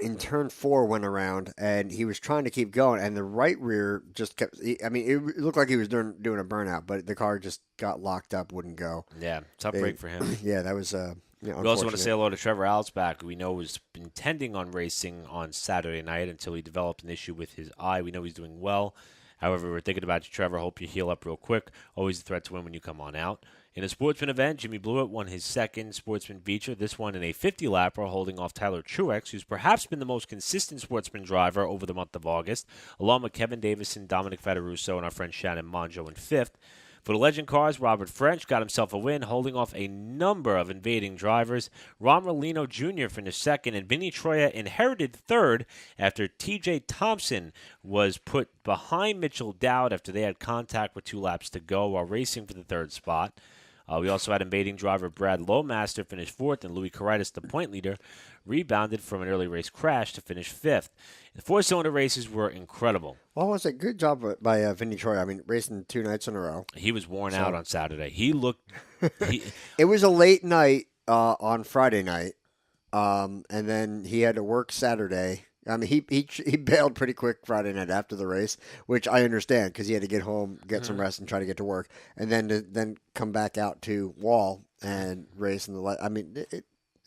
in turn 4 went around, and he was trying to keep going, and the right rear just kept. It looked like he was doing a burnout, but the car just got locked up, wouldn't go. Yeah, tough break for him. Yeah, that was. We also want to say hello to Trevor Alsbach, who we know was intending on racing on Saturday night until he developed an issue with his eye. We know he's doing well. However, we're thinking about you, Trevor. Hope you heal up real quick. Always a threat to win when you come on out. In a sportsman event, Jimmy Blewett won his second sportsman feature, this one in a 50-lapper, holding off Tyler Truex, who's perhaps been the most consistent sportsman driver over the month of August, along with Kevin Davison, Dominic Federuso, and our friend Shannon Monjo in fifth. For the Legend Cars, Robert French got himself a win, holding off a number of invading drivers. Ron Rolino Jr. finished second, and Vinny Troya inherited third after T.J. Thompson was put behind Mitchell Dowd after they had contact with 2 laps to go while racing for the third spot. We also had invading driver Brad Lowmaster finish fourth, and Louis Carritis, the point leader, rebounded from an early race crash to finish fifth. The 4-cylinder races were incredible. Well, it was a good job by Vinny Troy. I mean, racing 2 nights in a row. He was worn out on Saturday. He looked... It was a late night on Friday night, and then he had to work Saturday. I mean, he bailed pretty quick Friday night after the race, which I understand because he had to get home, get some rest, and try to get to work, and then come back out to Wall and race in the. I mean,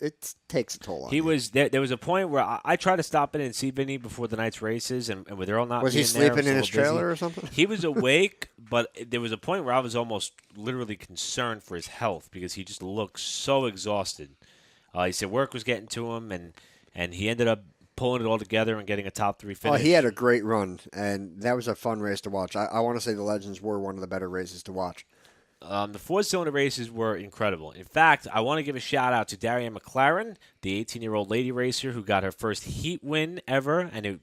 it takes a toll on he you. was there was a point where I tried to stop in and see Vinny before the night's races, and with Earl not was he being there, sleeping in his trailer busy. or something? He was awake, but there was a point where I was almost literally concerned for his health because he just looked so exhausted. He said work was getting to him, and he ended up pulling it all together and getting a top 3 finish. Oh, he had a great run, and that was a fun race to watch. I want to say the Legends were one of the better races to watch. The four-cylinder races were incredible. In fact, I want to give a shout-out to Darian McLaren, the 18-year-old lady racer who got her first heat win ever, and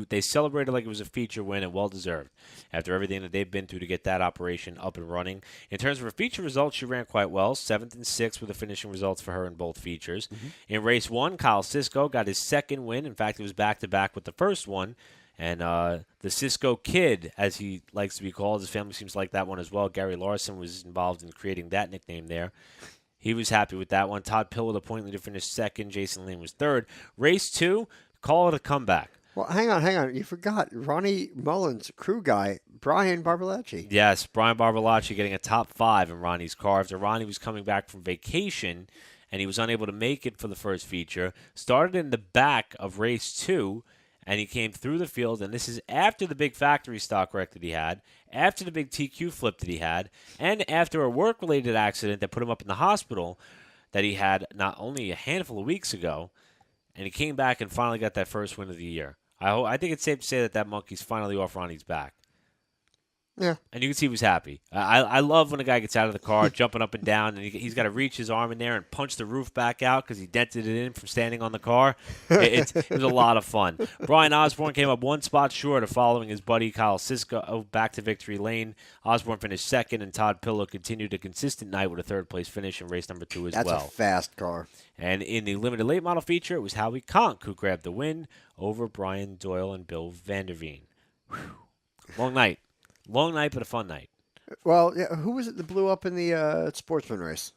they celebrated like it was a feature win and well-deserved after everything that they've been through to get that operation up and running. In terms of her feature results, she ran quite well, 7th and 6th were the finishing results for her in both features. Mm-hmm. In race 1, Kyle Sisko got his second win. In fact, it was back-to-back with the first one. And the Cisco Kid, as he likes to be called, his family seems like that one as well. Gary Larson was involved in creating that nickname there. He was happy with that one. Todd Pillard appointed to finish second. Jason Lane was third. Race 2, call it a comeback. Well, hang on. You forgot Ronnie Mullins' crew guy, Brian Barbalacci. Yes, Brian Barbalacci getting a top 5 in Ronnie's car after Ronnie was coming back from vacation and he was unable to make it for the first feature. Started in the back of race 2, and he came through the field, and this is after the big factory stock wreck that he had, after the big TQ flip that he had, and after a work-related accident that put him up in the hospital that he had not only a handful of weeks ago, and he came back and finally got that first win of the year. I think it's safe to say that monkey's finally off Ronnie's back. Yeah. And you can see he was happy. I love when a guy gets out of the car, jumping up and down, and he's got to reach his arm in there and punch the roof back out because he dented it in from standing on the car. It was a lot of fun. Brian Osborne came up one spot short of following his buddy Kyle Sisko back to victory lane. Osborne finished second, and Todd Pillow continued a consistent night with a third-place finish in race number 2 as well. That's a fast car. And in the limited late model feature, it was Howie Conk who grabbed the win over Brian Doyle and Bill Vanderveen. Whew. Long night. Long night, but a fun night. Well, yeah, who was it that blew up in the sportsman race?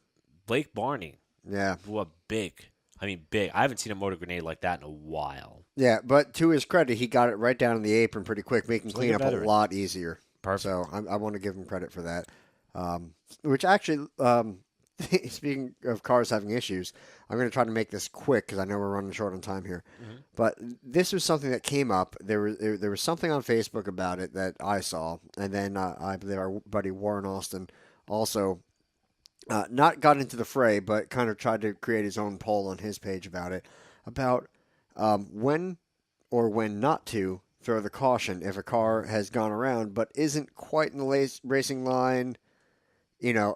Blake Barney. Yeah. Blew up big. I mean, big. I haven't seen a motor grenade like that in a while. Yeah, but to his credit, he got it right down in the apron pretty quick, making cleanup a lot easier. Perfect. So I want to give him credit for that. Which actually, speaking of cars having issues, I'm going to try to make this quick because I know we're running short on time here. Mm-hmm. But this was something that came up. There was something on Facebook about it that I saw, and then I believe our buddy Warren Austin also not got into the fray, but kind of tried to create his own poll on his page about it, about when or when not to throw the caution if a car has gone around but isn't quite in the racing line. You know,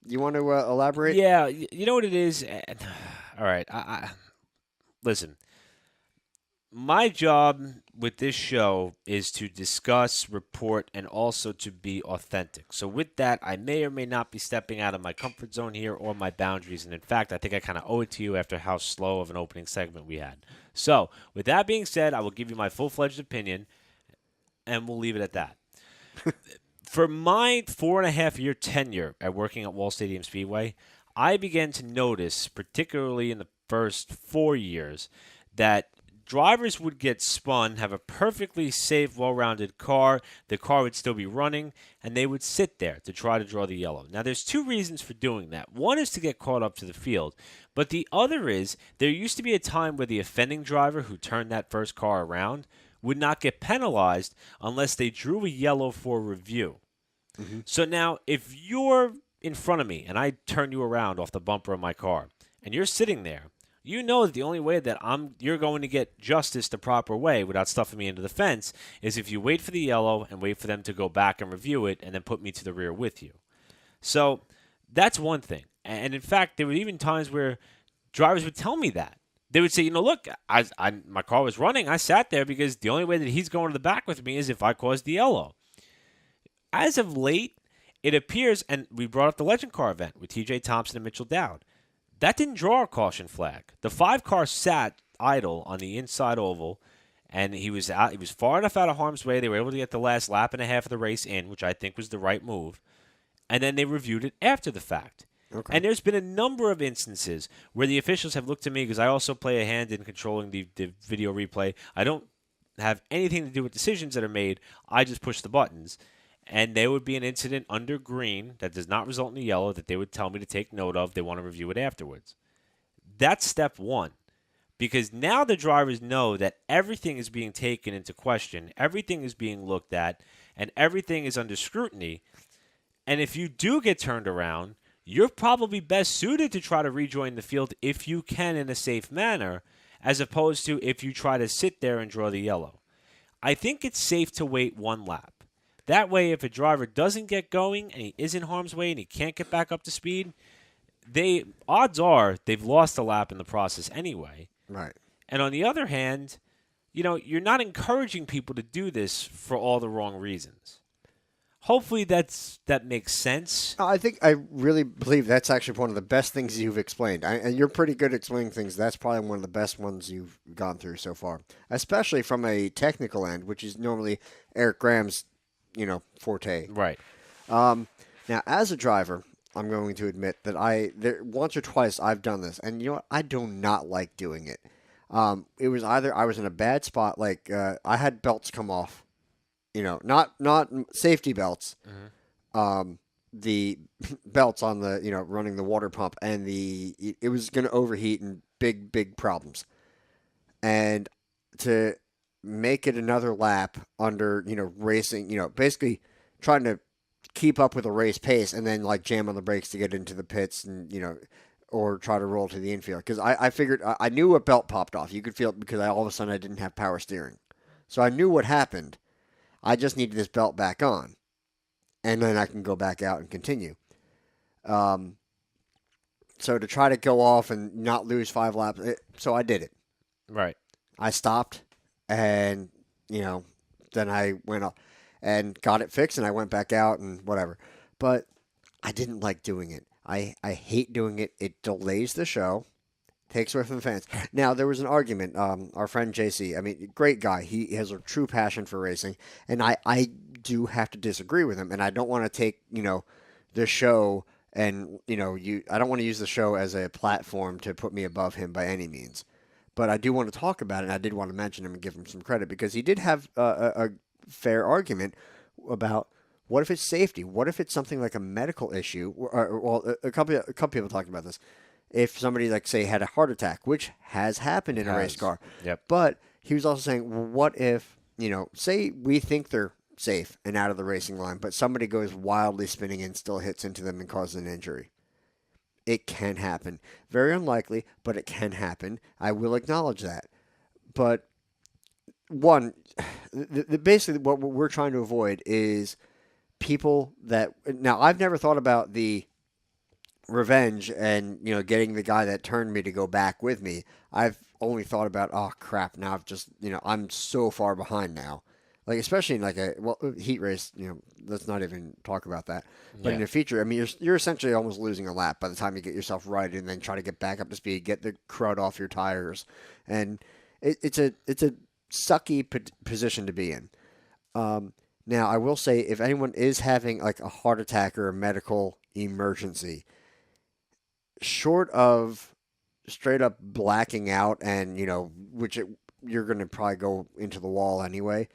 you want to elaborate? Yeah, you know what it is? All right, listen. My job with this show is to discuss, report, and also to be authentic. So with that, I may or may not be stepping out of my comfort zone here or my boundaries. And in fact, I think I kind of owe it to you after how slow of an opening segment we had. So with that being said, I will give you my full-fledged opinion, and we'll leave it at that. For my 4.5-year tenure at working at Wall Stadium Speedway, I began to notice, particularly in the first 4 years, that drivers would get spun, have a perfectly safe, well-rounded car, the car would still be running, and they would sit there to try to draw the yellow. Now, there's two reasons for doing that. One is to get caught up to the field, but the other is there used to be a time where the offending driver who turned that first car around would not get penalized unless they drew a yellow for review. Mm-hmm. So now, if you're in front of me and I turn you around off the bumper of my car, and you're sitting there, you know that the only way that you're going to get justice the proper way without stuffing me into the fence is if you wait for the yellow and wait for them to go back and review it and then put me to the rear with you. So that's one thing. And in fact, there were even times where drivers would tell me that. They would say, you know, look, my car was running. I sat there because the only way that he's going to the back with me is if I caused the yellow. As of late, it appears, and we brought up the Legend Car event with TJ Thompson and Mitchell Dowd. That didn't draw a caution flag. The 5 car sat idle on the inside oval, and he was out. He was far enough out of harm's way. They were able to get the last lap and a half of the race in, which I think was the right move. And then they reviewed it after the fact. Okay. And there's been a number of instances where the officials have looked to me, because I also play a hand in controlling the video replay. I don't have anything to do with decisions that are made. I just push the buttons. And there would be an incident under green that does not result in a yellow that they would tell me to take note of. They want to review it afterwards. That's step one. Because now the drivers know that everything is being taken into question, everything is being looked at, and everything is under scrutiny. And if you do get turned around, you're probably best suited to try to rejoin the field if you can in a safe manner, as opposed to if you try to sit there and draw the yellow. I think it's safe to wait one lap. That way, if a driver doesn't get going and he is in harm's way and he can't get back up to speed, odds are they've lost a lap in the process anyway. Right. And on the other hand, you're not encouraging people to do this for all the wrong reasons. Hopefully that makes sense. I really believe that's actually one of the best things you've explained. And you're pretty good at explaining things. That's probably one of the best ones you've gone through so far, especially from a technical end, which is normally Eric Graham's, forte. Right. Now, as a driver, I'm going to admit that once or twice I've done this, and you know what? I do not like doing it. It was either I was in a bad spot, like I had belts come off. Not safety belts. Mm-hmm. The belts on the running the water pump, and it was going to overheat and big problems. And to make it another lap under racing, basically trying to keep up with a race pace, and then like jam on the brakes to get into the pits, and or try to roll to the infield, because I figured I knew a belt popped off. You could feel it because all of a sudden I didn't have power steering, so I knew what happened. I just needed this belt back on, and then I can go back out and continue. So to try to go off and not lose 5 laps, so I did it. Right. I stopped, and then I went up and got it fixed, and I went back out and whatever. But I didn't like doing it. I hate doing it. It delays the show. Takes away from the fans. Now, there was an argument. Our friend JC, great guy. He has a true passion for racing, and I do have to disagree with him, and I don't want to take, the show and, I don't want to use the show as a platform to put me above him by any means. But I do want to talk about it, and I did want to mention him and give him some credit, because he did have a fair argument about what if it's safety? What if it's something like a medical issue? A couple people talked about this. If somebody, like, say, had a heart attack, which has happened in a race car. Yep. But he was also saying, well, what if, say we think they're safe and out of the racing line, but somebody goes wildly spinning and still hits into them and causes an injury. It can happen. Very unlikely, but it can happen. I will acknowledge that. But, one, basically what we're trying to avoid is people that... Now, I've never thought about the revenge and getting the guy that turned me to go back with me. I've only thought about, oh crap, now I've just I'm so far behind now, like especially in like a heat race, let's not even talk about that. But in a feature, you're essentially almost losing a lap by the time you get yourself right and then try to get back up to speed, get the crud off your tires, and it's a sucky position to be in. Now I will say, if anyone is having like a heart attack or a medical emergency, short of straight up blacking out and, you're going to probably go into the wall anyway.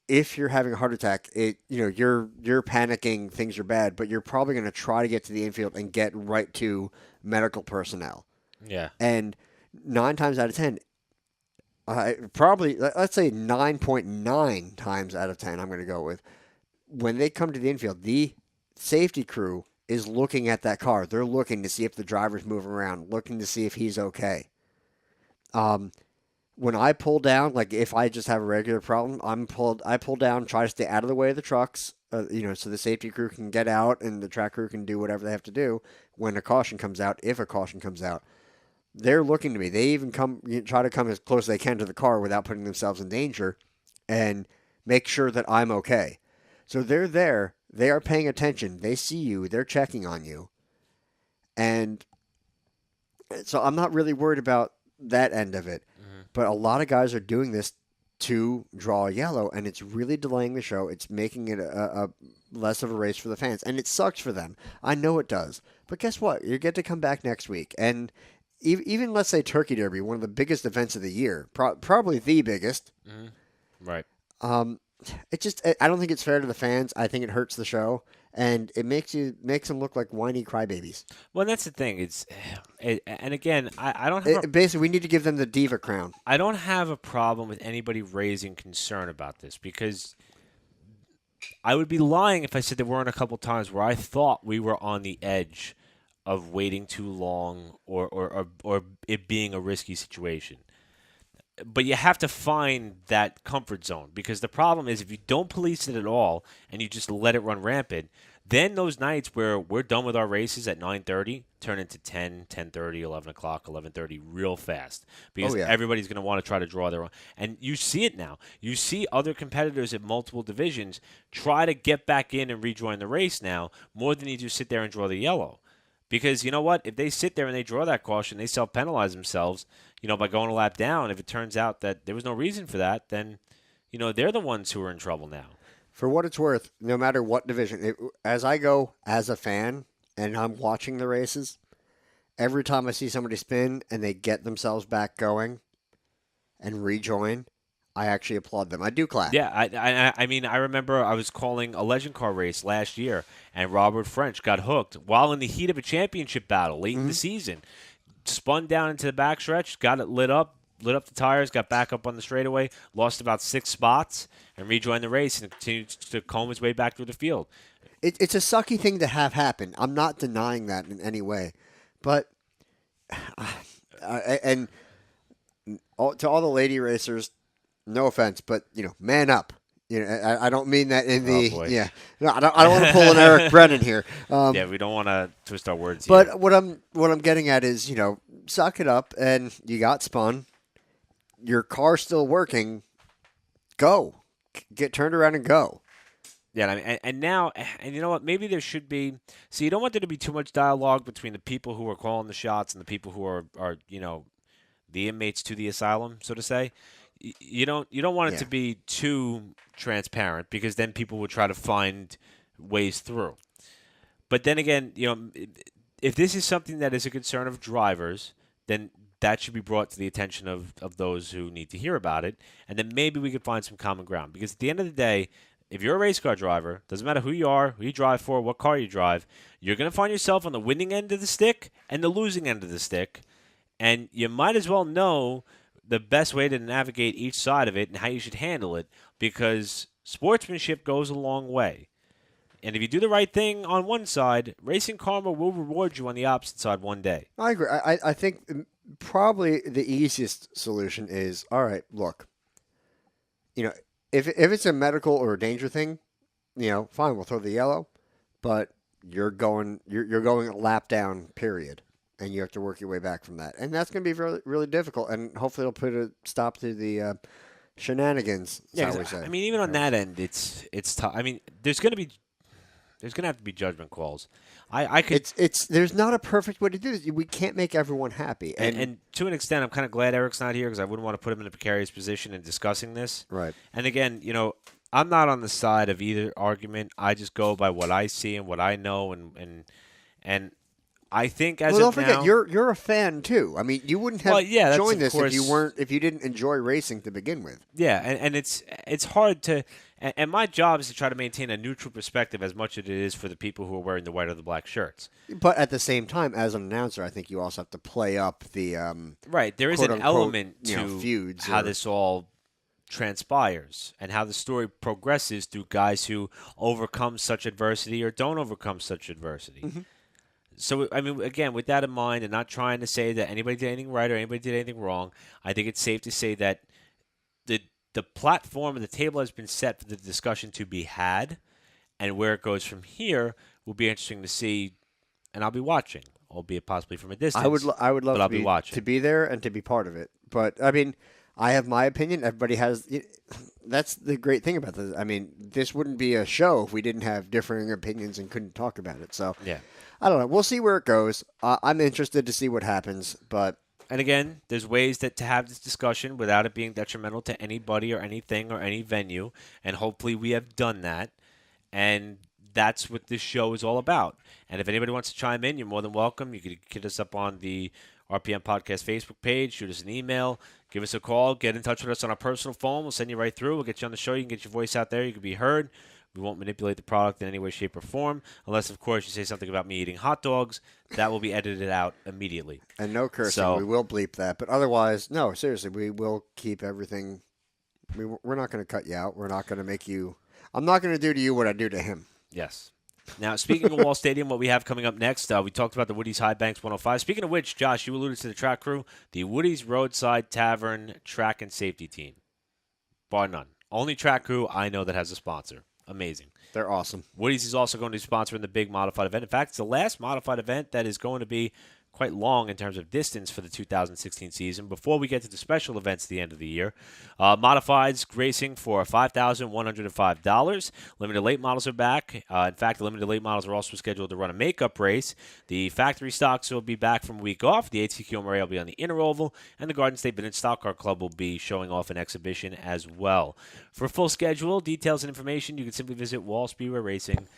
If you're having a heart attack, you're panicking, things are bad, but you're probably going to try to get to the infield and get right to medical personnel. Yeah. And 9 times out of 10, probably, let's say 9.9 times out of 10, I'm going to go with, when they come to the infield, the safety crew is looking at that car. They're looking to see if the driver's moving around, looking to see if he's okay. When I pull down, like if I just have a regular problem, I pull down, try to stay out of the way of the trucks, so the safety crew can get out and the track crew can do whatever they have to do when a caution comes out, if a caution comes out. They're looking to me. They even try to come as close as they can to the car without putting themselves in danger and make sure that I'm okay. So they're there. They are paying attention. They see you. They're checking on you. And so I'm not really worried about that end of it. Mm-hmm. But a lot of guys are doing this to draw a yellow, and it's really delaying the show. It's making it a less of a race for the fans. And it sucks for them. I know it does. But guess what? You get to come back next week. And even let's say Turkey Derby, one of the biggest events of the year, probably the biggest. Mm-hmm. Right. I don't think it's fair to the fans. I think it hurts the show, and it makes them look like whiny crybabies. Well, that's the thing. And again, I don't have basically we need to give them the diva crown. I don't have a problem with anybody raising concern about this, because I would be lying if I said there weren't a couple times where I thought we were on the edge of waiting too long or it being a risky situation. but you have to find that comfort zone, because the problem is if you don't police it at all and you just let it run rampant, then those nights where we're done with our races at 9:30 turn into 10, 10:30, 11 o'clock, 11:30 real fast, because Oh, yeah. everybody's going to want to try to draw their own. And you see it now. You see other competitors in multiple divisions try to get back in and rejoin the race now more than you do sit there and draw the yellow. Because you know what? If they sit there and they draw that caution, they self-penalize themselves, by going a lap down. If it turns out that there was no reason for that, then, they're the ones who are in trouble now. For what it's worth, no matter what division, as I go as a fan and I'm watching the races, every time I see somebody spin and they get themselves back going and rejoin, I actually applaud them. I do clap. Yeah, I mean, I remember I was calling a legend car race last year, and Robert French got hooked while in the heat of a championship battle late in the season. Spun down into the backstretch, got it lit up the tires, got back up on the straightaway, lost about 6 spots, and rejoined the race and continued to comb his way back through the field. It's a sucky thing to have happen. I'm not denying that in any way. But, to all the lady racers, no offense, but, man up. I don't mean that in the boy. yeah. No, I don't want to pull an Eric Brennan here. Yeah, we don't want to twist our words But here. what I'm getting at is, suck it up, and you got spun. Your car's still working. Go, get turned around and go. Yeah, I mean, and now, and you know what? Maybe there should be. So you don't want there to be too much dialogue between the people who are calling the shots and the people who are the inmates to the asylum, so to say. You don't want it to be too transparent, because then people would try to find ways through. But then again, if this is something that is a concern of drivers, then that should be brought to the attention of those who need to hear about it, and then maybe we could find some common ground. Because at the end of the day, if you're a race car driver, doesn't matter who you are, who you drive for, what car you drive, you're going to find yourself on the winning end of the stick and the losing end of the stick, and you might as well know the best way to navigate each side of it and how you should handle it, because sportsmanship goes a long way. And if you do the right thing on one side, Racing Karma will reward you on the opposite side one day. I agree. I think probably the easiest solution is, all right, look, if it's a medical or a danger thing, fine, we'll throw the yellow, but you're going a lap down, period. And you have to work your way back from that. And that's going to be really, really difficult. And hopefully it'll put a stop to the shenanigans, shall we say. I mean, even on that end, it's tough. I mean, there's going to have to be judgment calls. There's not a perfect way to do this. We can't make everyone happy. And to an extent, I'm kind of glad Eric's not here, because I wouldn't want to put him in a precarious position in discussing this. Right. And again, I'm not on the side of either argument. I just go by what I see and what I know, and I think don't forget, you're a fan too. I mean, you wouldn't have joined this if you didn't enjoy racing to begin with. Yeah, and it's hard to, and my job is to try to maintain a neutral perspective as much as it is for the people who are wearing the white or the black shirts. But at the same time, as an announcer, I think you also have to play up the right. There is an element to feuds how this all transpires and how the story progresses through guys who overcome such adversity or don't overcome such adversity. Mm-hmm. So, I mean, again, with that in mind, and not trying to say that anybody did anything right or anybody did anything wrong, I think it's safe to say that the platform and the table has been set for the discussion to be had, and where it goes from here will be interesting to see, and I'll be watching, albeit possibly from a distance. I would love to be there and to be part of it. But, I mean, I have my opinion. Everybody has. That's the great thing about this. I mean, this wouldn't be a show if we didn't have differing opinions and couldn't talk about it. So, yeah. I don't know. We'll see where it goes. I'm interested to see what happens, but. And again, there's ways to have this discussion without it being detrimental to anybody or anything or any venue, and hopefully we have done that, and that's what this show is all about. And if anybody wants to chime in, you're more than welcome. You can hit us up on the RPM Podcast Facebook page, shoot us an email, give us a call, get in touch with us on our personal phone. We'll send you right through. We'll get you on the show. You can get your voice out there. You can be heard. We won't manipulate the product in any way, shape, or form, unless, of course, you say something about me eating hot dogs. That will be edited out immediately. And no cursing. So, we will bleep that. But otherwise, no, seriously, we will keep everything. We're not going to cut you out. We're not going to make you. I'm not going to do to you what I do to him. Yes. Now, speaking of Wall Stadium, what we have coming up next, we talked about the Woody's High Banks 105. Speaking of which, Josh, you alluded to the track crew, the Woody's Roadside Tavern Track and Safety Team. Bar none. Only track crew I know that has a sponsor. Amazing. They're awesome. Woody's is also going to be sponsoring the big modified event. In fact, it's the last modified event that is going to be quite long in terms of distance for the 2016 season before we get to the special events at the end of the year. Modifieds racing for $5,105. Limited late models are back. In fact, the limited late models are also scheduled to run a makeup race. The factory stocks will be back from a week off. The ATQ Marais will be on the inner oval, and the Garden State Vintage Stock Car Club will be showing off an exhibition as well. For full schedule, details, and information, you can simply visit wallspeedwayracing.com.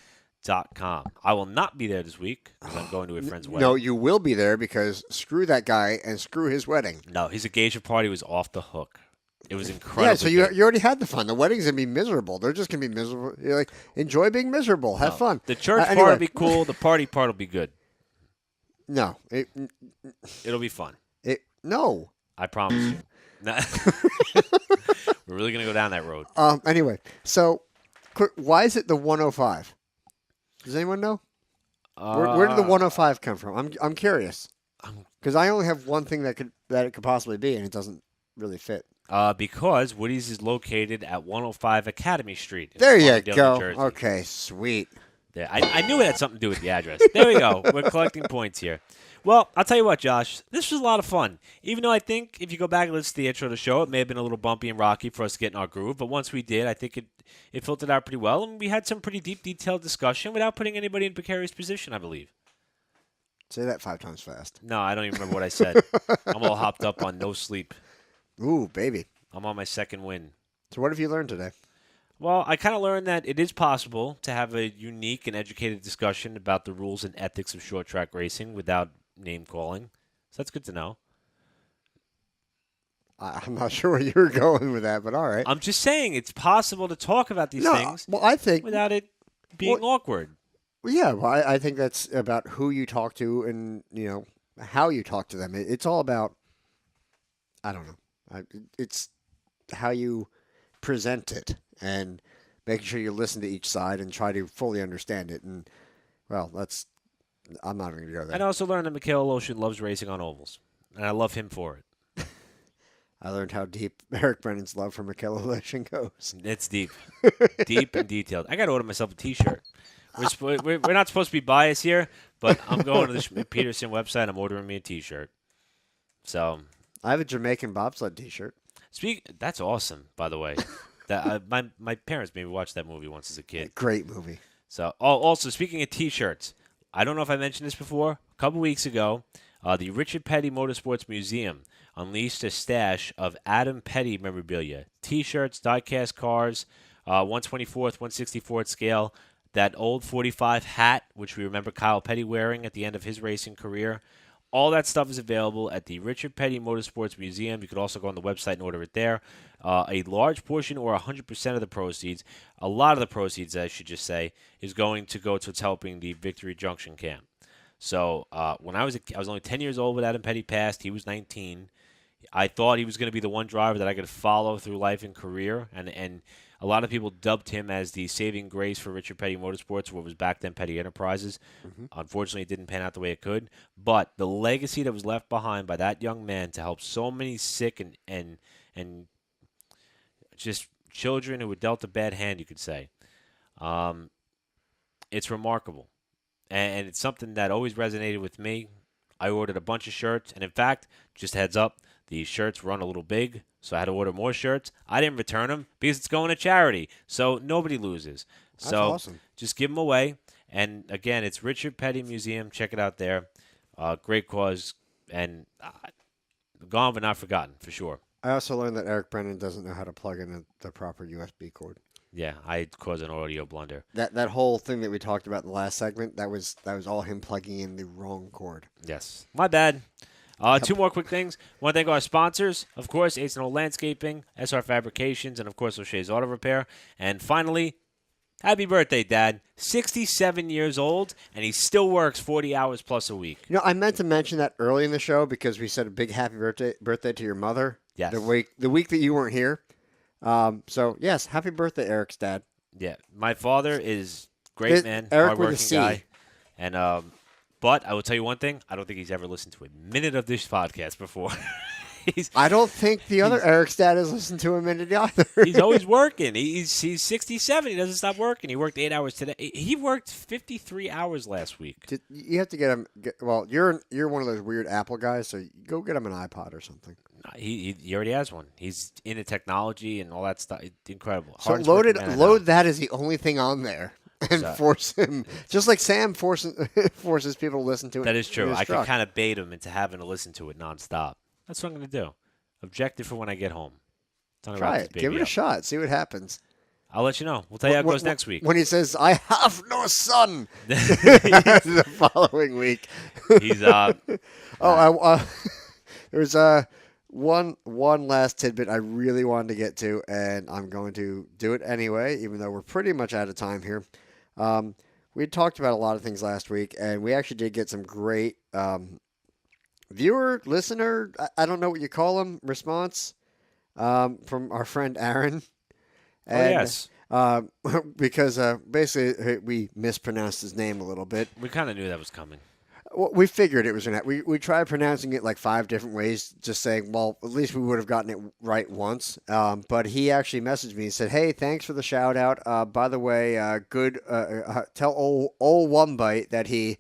I will not be there this week because I'm going to a friend's wedding. No, you will be there because screw that guy and screw his wedding. No, his engagement party was off the hook. It was incredible. Yeah, so you already had the fun. The wedding's going to be miserable. They're just going to be miserable. You're like, enjoy being miserable. Have fun. The church anyway. part will be cool. The party part will be good. No. It'll be fun. No. I promise you. We're really going to go down that road. Anyway, so why is it the 105? Does anyone know? Where did the 105 come from? I'm curious because I only have one thing that it could possibly be, and it doesn't really fit. Because Woody's is located at 105 Academy Street. There you Farmingdale, go. New Jersey. Okay, sweet. Yeah, I knew it had something to do with the address. There we go. We're collecting points here. Well, I'll tell you what, Josh. This was a lot of fun. Even though I think if you go back and listen to the intro of the show, it may have been a little bumpy and rocky for us to get in our groove. But once we did, I think it filtered out pretty well. And we had some pretty deep, detailed discussion without putting anybody in a precarious position, I believe. Say that 5 times fast. No, I don't even remember what I said. I'm all hopped up on no sleep. Ooh, baby. I'm on my second win. So what have you learned today? Well, I kind of learned that it is possible to have a unique and educated discussion about the rules and ethics of short track racing without name calling. So that's good to know. I'm not sure where you're going with that, but all right. I'm just saying it's possible to talk about these things I think without it being awkward. Well, yeah, well, I think that's about who you talk to and, how you talk to them. It's all about, I don't know. It's how you present it and making sure you listen to each side and try to fully understand it. And, well, I'm not even going to go there. I also learned that Mikhail Ocean loves racing on ovals, and I love him for it. I learned how deep Eric Brennan's love for Michaela Ocean goes. It's deep. Deep and detailed. I got to order myself a T-shirt. We're not supposed to be biased here, but I'm going to the Schmidt-Peterson website. I'm ordering me a T-shirt. So I have a Jamaican bobsled T-shirt. That's awesome, by the way. My parents made me watch that movie once as a kid. Great movie. So also speaking of T-shirts, I don't know if I mentioned this before. A couple weeks ago, the Richard Petty Motorsports Museum unleashed a stash of Adam Petty memorabilia: T-shirts, die-cast cars, 1/24th, 1/64th scale. That old 45 hat, which we remember Kyle Petty wearing at the end of his racing career. All that stuff is available at the Richard Petty Motorsports Museum. You could also go on the website and order it there. A large portion, or 100% of the proceeds, a lot of the proceeds, I should just say, is going to go towards helping the Victory Junction camp. So when I was only 10 years old when Adam Petty passed. He was 19. I thought he was going to be the one driver that I could follow through life and career, and a lot of people dubbed him as the saving grace for Richard Petty Motorsports, what was back then Petty Enterprises. Mm-hmm. Unfortunately, it didn't pan out the way it could. But the legacy that was left behind by that young man to help so many sick and just children who were dealt a bad hand, you could say, it's remarkable. And it's something that always resonated with me. I ordered a bunch of shirts, and in fact, just a heads up, the shirts run a little big, so I had to order more shirts. I didn't return them because it's going to charity, so nobody loses. That's awesome. Just give them away. And again, it's Richard Petty Museum. Check it out there. Great cause, and gone but not forgotten, for sure. I also learned that Eric Brennan doesn't know how to plug in the proper USB cord. Yeah, I caused an audio blunder. That whole thing that we talked about in the last segment, that was all him plugging in the wrong cord. Yes. My bad. Two more quick things. I want to thank our sponsors, of course, Ace & Old Landscaping, SR Fabrications, and, of course, O'Shea's Auto Repair. And finally, happy birthday, Dad. 67 years old, and he still works 40 hours plus a week. I meant to mention that early in the show because we said a big happy birthday to your mother. Yes. The week that you weren't here. So, yes, happy birthday, Eric's dad. Yeah. My father is Great man, Eric with a hardworking C. guy. And but I will tell you one thing: I don't think he's ever listened to a minute of this podcast before. I don't think the other Eric's dad has listened to him in it either. He's always working. He's 67. He doesn't stop working. He worked 8 hours today. He worked 53 hours last week. You have to get him. Well, you're one of those weird Apple guys, so go get him an iPod or something. He already has one. He's into technology and all that stuff. It's incredible. So load that as the only thing on there. And force him, just like Sam forces people to listen to it. That is true. I truck. can kind of bait him into having to listen to it nonstop. That's what I'm going to do. Objective for when I get home. Try it. Give it a shot. See what happens. I'll let you know. We'll tell you how it goes next week. When he says, "I have no son," the following week. He's there's one last tidbit I really wanted to get to, and I'm going to do it anyway, even though we're pretty much out of time here. We talked about a lot of things last week, and we actually did get some great viewer, listener, I don't know what you call them, response from our friend Aaron. And, yes. Because basically we mispronounced his name a little bit. We kind of knew that was coming. Well, we figured it was going to. We tried pronouncing it like 5 different ways, just saying, well, at least we would have gotten it right once. But he actually messaged me and said, "Hey, thanks for the shout out. By the way, tell old One Bite that he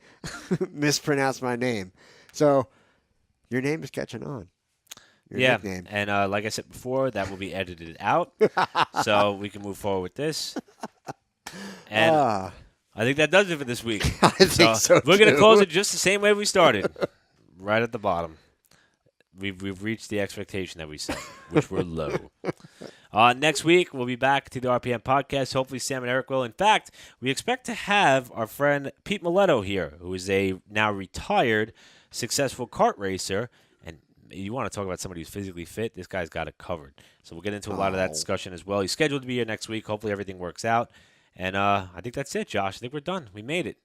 mispronounced my name." So your name is catching on. Your nickname. And like I said before, that will be edited out, so we can move forward with this. And I think that does it for this week. I think so We're going to too. close it just the same way we started, right at the bottom. We've reached the expectation that we set, which were low. Next week, we'll be back to the RPM podcast. Hopefully, Sam and Eric will. In fact, we expect to have our friend Pete Miletto here, who is a now retired, successful kart racer. And you want to talk about somebody who's physically fit, this guy's got it covered. So we'll get into a lot of that discussion as well. He's scheduled to be here next week. Hopefully, everything works out. And I think that's it, Josh. I think we're done. We made it.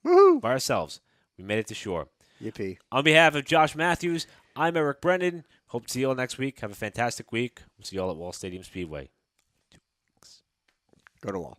Woohoo! By ourselves. We made it to shore. Yippee. On behalf of Josh Matthews, I'm Eric Brennan. Hope to see you all next week. Have a fantastic week. We'll see you all at Wall Stadium Speedway. Go to Wall.